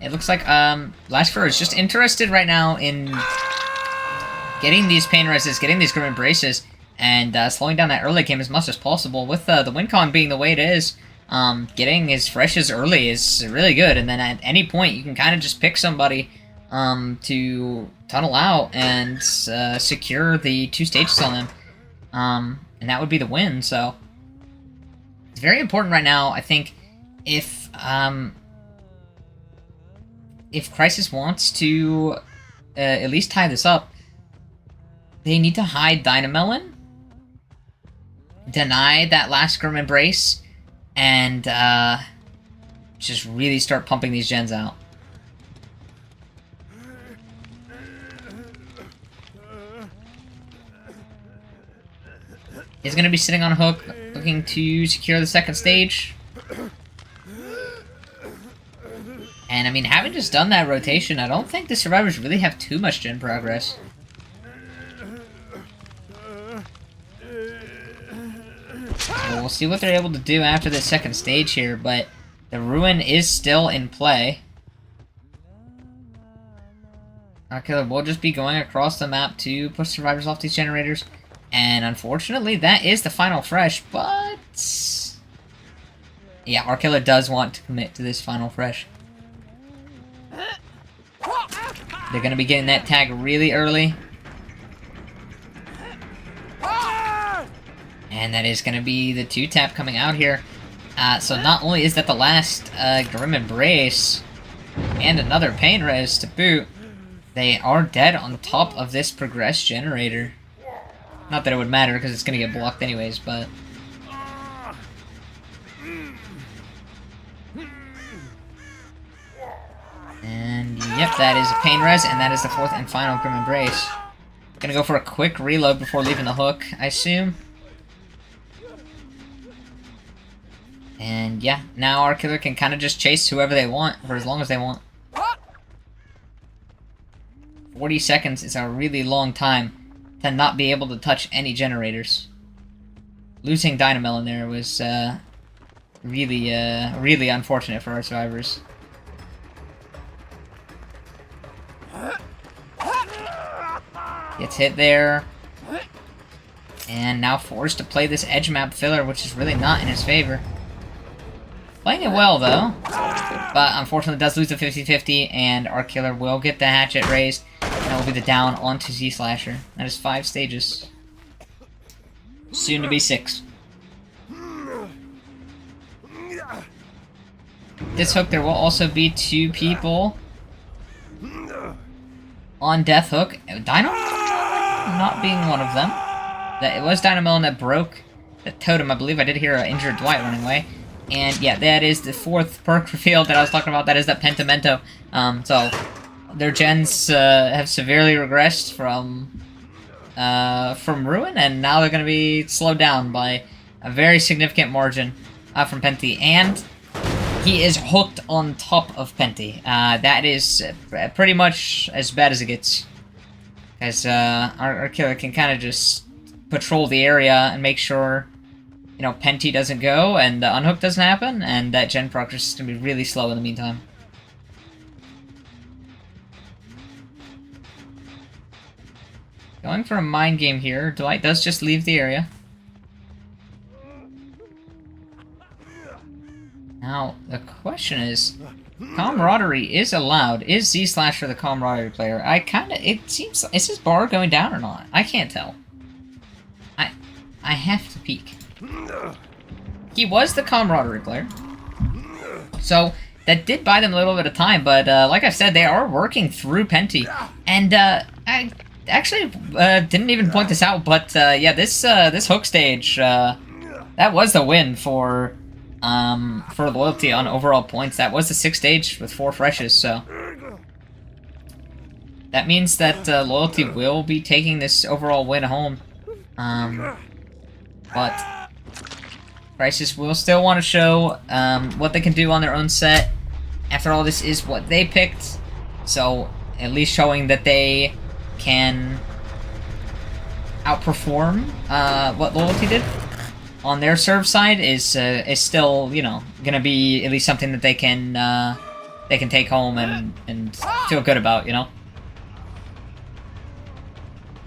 It looks like Lashfur is just interested right now in getting these pain reses, getting these grim embraces, and slowing down that early game as much as possible. With the win con being the way it is, getting his freshes early is really good. And then at any point, you can kind of just pick somebody to tunnel out and secure the 2 stages on them. And that would be the win. So it's very important right now, I think, if Crisis wants to at least tie this up, they need to hide Dynamelon, deny that last Grim Embrace, and just really start pumping these gens out. He's going to be sitting on a hook, looking to secure the 2nd stage. And, I mean, having just done that rotation, I don't think the survivors really have too much gen progress. We'll see what they're able to do after the 2nd stage here, but the Ruin is still in play. Okay, we'll just be going across the map to push survivors off these generators. And unfortunately, that is the final fresh, but... yeah, Arkilla does want to commit to this final fresh. They're going to be getting that tag really early. And that is going to be the 2-tap coming out here. So not only is that the last Grim Embrace and another Pain Res to boot, they are dead on top of this Progress Generator. Not that it would matter, because it's going to get blocked anyways, but... and, yep, that is a Pain Res, and that is the 4th and final Grim Embrace. Gonna go for a quick reload before leaving the hook, I assume. And, yeah, now our killer can kind of just chase whoever they want, for as long as they want. 40 seconds is a really long time to not be able to touch any generators. Losing Dynamelon there was really unfortunate for our survivors. Gets hit there. And now forced to play this edge map filler, which is really not in his favor. Playing it well, though. But unfortunately does lose the 50-50, and our killer will get the hatchet raised. And that will be the down onto Z-Slasher. That is 5 stages. Soon to be 6. This hook, there will also be 2 people on Death Hook. Dino not being one of them. It was Dynamelon that broke the totem, I believe. I did hear an injured Dwight running away. And yeah, that is the 4th perk reveal that I was talking about. That is that Pentamento. So their gens have severely regressed from Ruin, and now they're going to be slowed down by a very significant margin from Penty. And he is hooked on top of Penty. That is pretty much as bad as it gets. Because our killer can kind of just patrol the area and make sure, you know, Penty doesn't go and the unhook doesn't happen, and that gen progress is going to be really slow in the meantime. Going for a mind game here. Dwight does just leave the area. Now, the question is, camaraderie is allowed. Is Z-Slasher the camaraderie player? It seems, is his bar going down or not? I can't tell. I have to peek. He was the camaraderie player. So, that did buy them a little bit of time, but like I said, they are working through Penty. And I actually didn't even point this out, but yeah, this hook stage, that was the win for loyalty on overall points. That was the 6th stage with 4 freshes, so that means that Loyalty will be taking this overall win home. But Crisis will still want to show what they can do on their own set. After all, this is what they picked, so at least showing that they can outperform what Loyalty did on their serve side is still, you know, gonna be at least something that they can take home and feel good about, you know.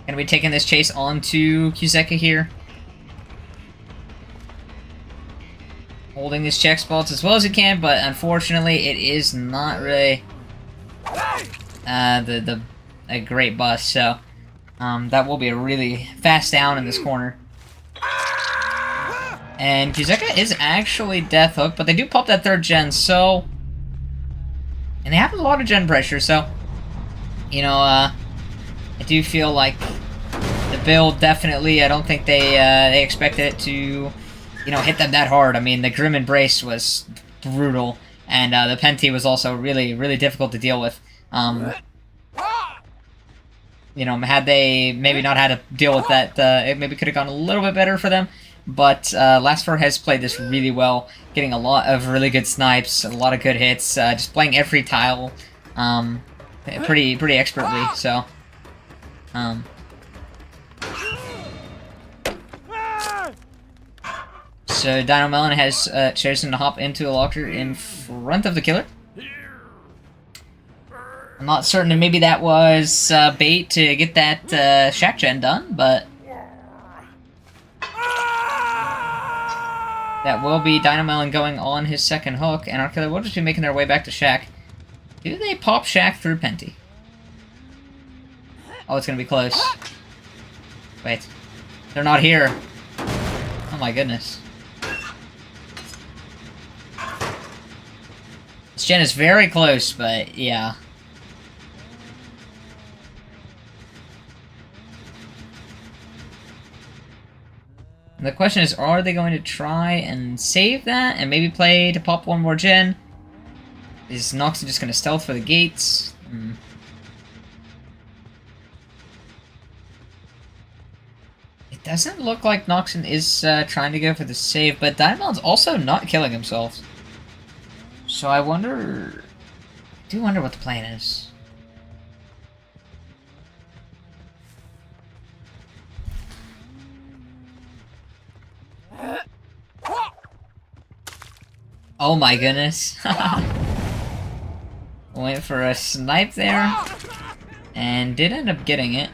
Gonna be taking this chase onto Kuzeka here. Holding his check spots as well as he can, but unfortunately it is not really a great bust, so that will be a really fast down in this corner. And Kuzeka is actually death hook, but they do pop that 3rd gen, so... And they have a lot of gen pressure, so... You know, I do feel like the build definitely, I don't think they expected it to, you know, hit them that hard. I mean, the Grim Embrace was brutal, and the Penti was also really, really difficult to deal with. You know, had they maybe not had to deal with that, it maybe could have gone a little bit better for them. But Last4 has played this really well, getting a lot of really good snipes, a lot of good hits, just playing every tile pretty expertly. So, so Dino Melon has chosen to hop into a locker in front of the killer. I'm not certain if maybe that was bait to get that Shack Gen done, but that will be Dino Melon going on his 2nd hook, and our killer will just be making their way back to Shack. Do they pop Shack through Penti? Oh, it's gonna be close. Wait. They're not here. Oh my goodness. This gen is very close, but yeah. The question is, are they going to try and save that and maybe play to pop 1 more gen? Is Noxon just going to stealth for the gates? It doesn't look like Noxon is trying to go for the save, but Dynamel's also not killing himself. So I wonder... I do wonder what the plan is. Oh my goodness. Went for a snipe there, and did end up getting it.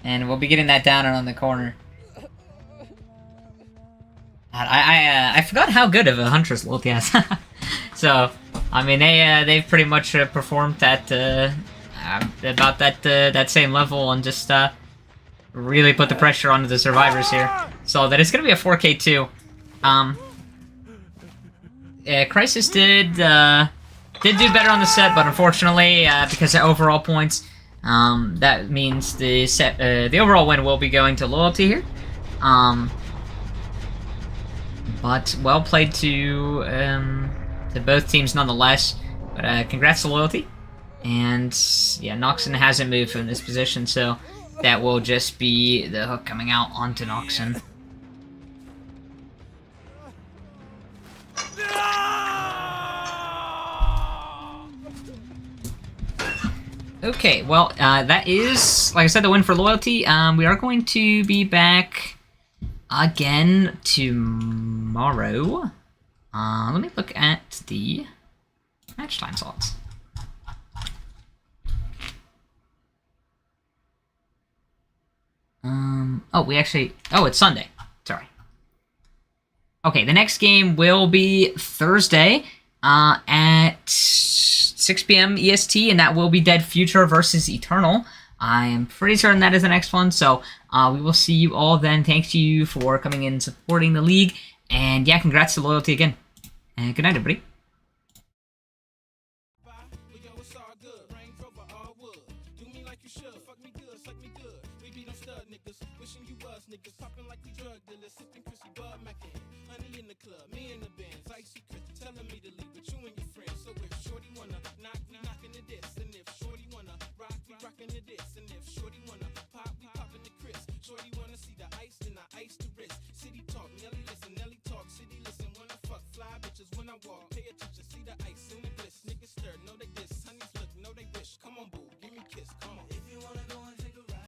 And we'll be getting that down on the corner. I forgot how good of a Huntress Loyalty has. So, I mean, they've pretty much performed at about that same level, and just really put the pressure onto the survivors here. So that is going to be a 4K too. Crisis did do better on the set, but unfortunately, because of overall points, that means the overall win will be going to Loyalty here. But well played to both teams nonetheless. But congrats to Loyalty. And yeah, Noxon hasn't moved from this position, so that will just be the hook coming out onto Noxon. Okay, well, that is, like I said, the win for Loyalty. We are going to be back again tomorrow. Let me look at the match time slots. It's Sunday. Sorry. Okay, the next game will be Thursday at 6 p.m. EST, and that will be Dead Future versus Eternal. I am pretty certain that is the next one, so we will see you all then. Thanks to you for coming in and supporting the league, and yeah, congrats to Loyalty again. And good night, everybody. Wishing you was niggas popping like we drugs. drug dealer, sipping Chrissy Bud Mackin. Honey in the club, me in the bands, icy Chris telling me to leave with you and your friends. So if Shorty wanna knock, we knockin' the diss. And if Shorty wanna rock, we rockin' the diss. And if Shorty wanna pop, we poppin' the Chris. Shorty wanna see the ice, then I ice the wrist. City talk, Nelly listen, Nelly talk, city listen. Wanna fuck fly bitches when I walk. Pay attention, see the ice in the bliss. Niggas stir, know they diss. Honeys look, know they wish. Come on, boo, give me a kiss, come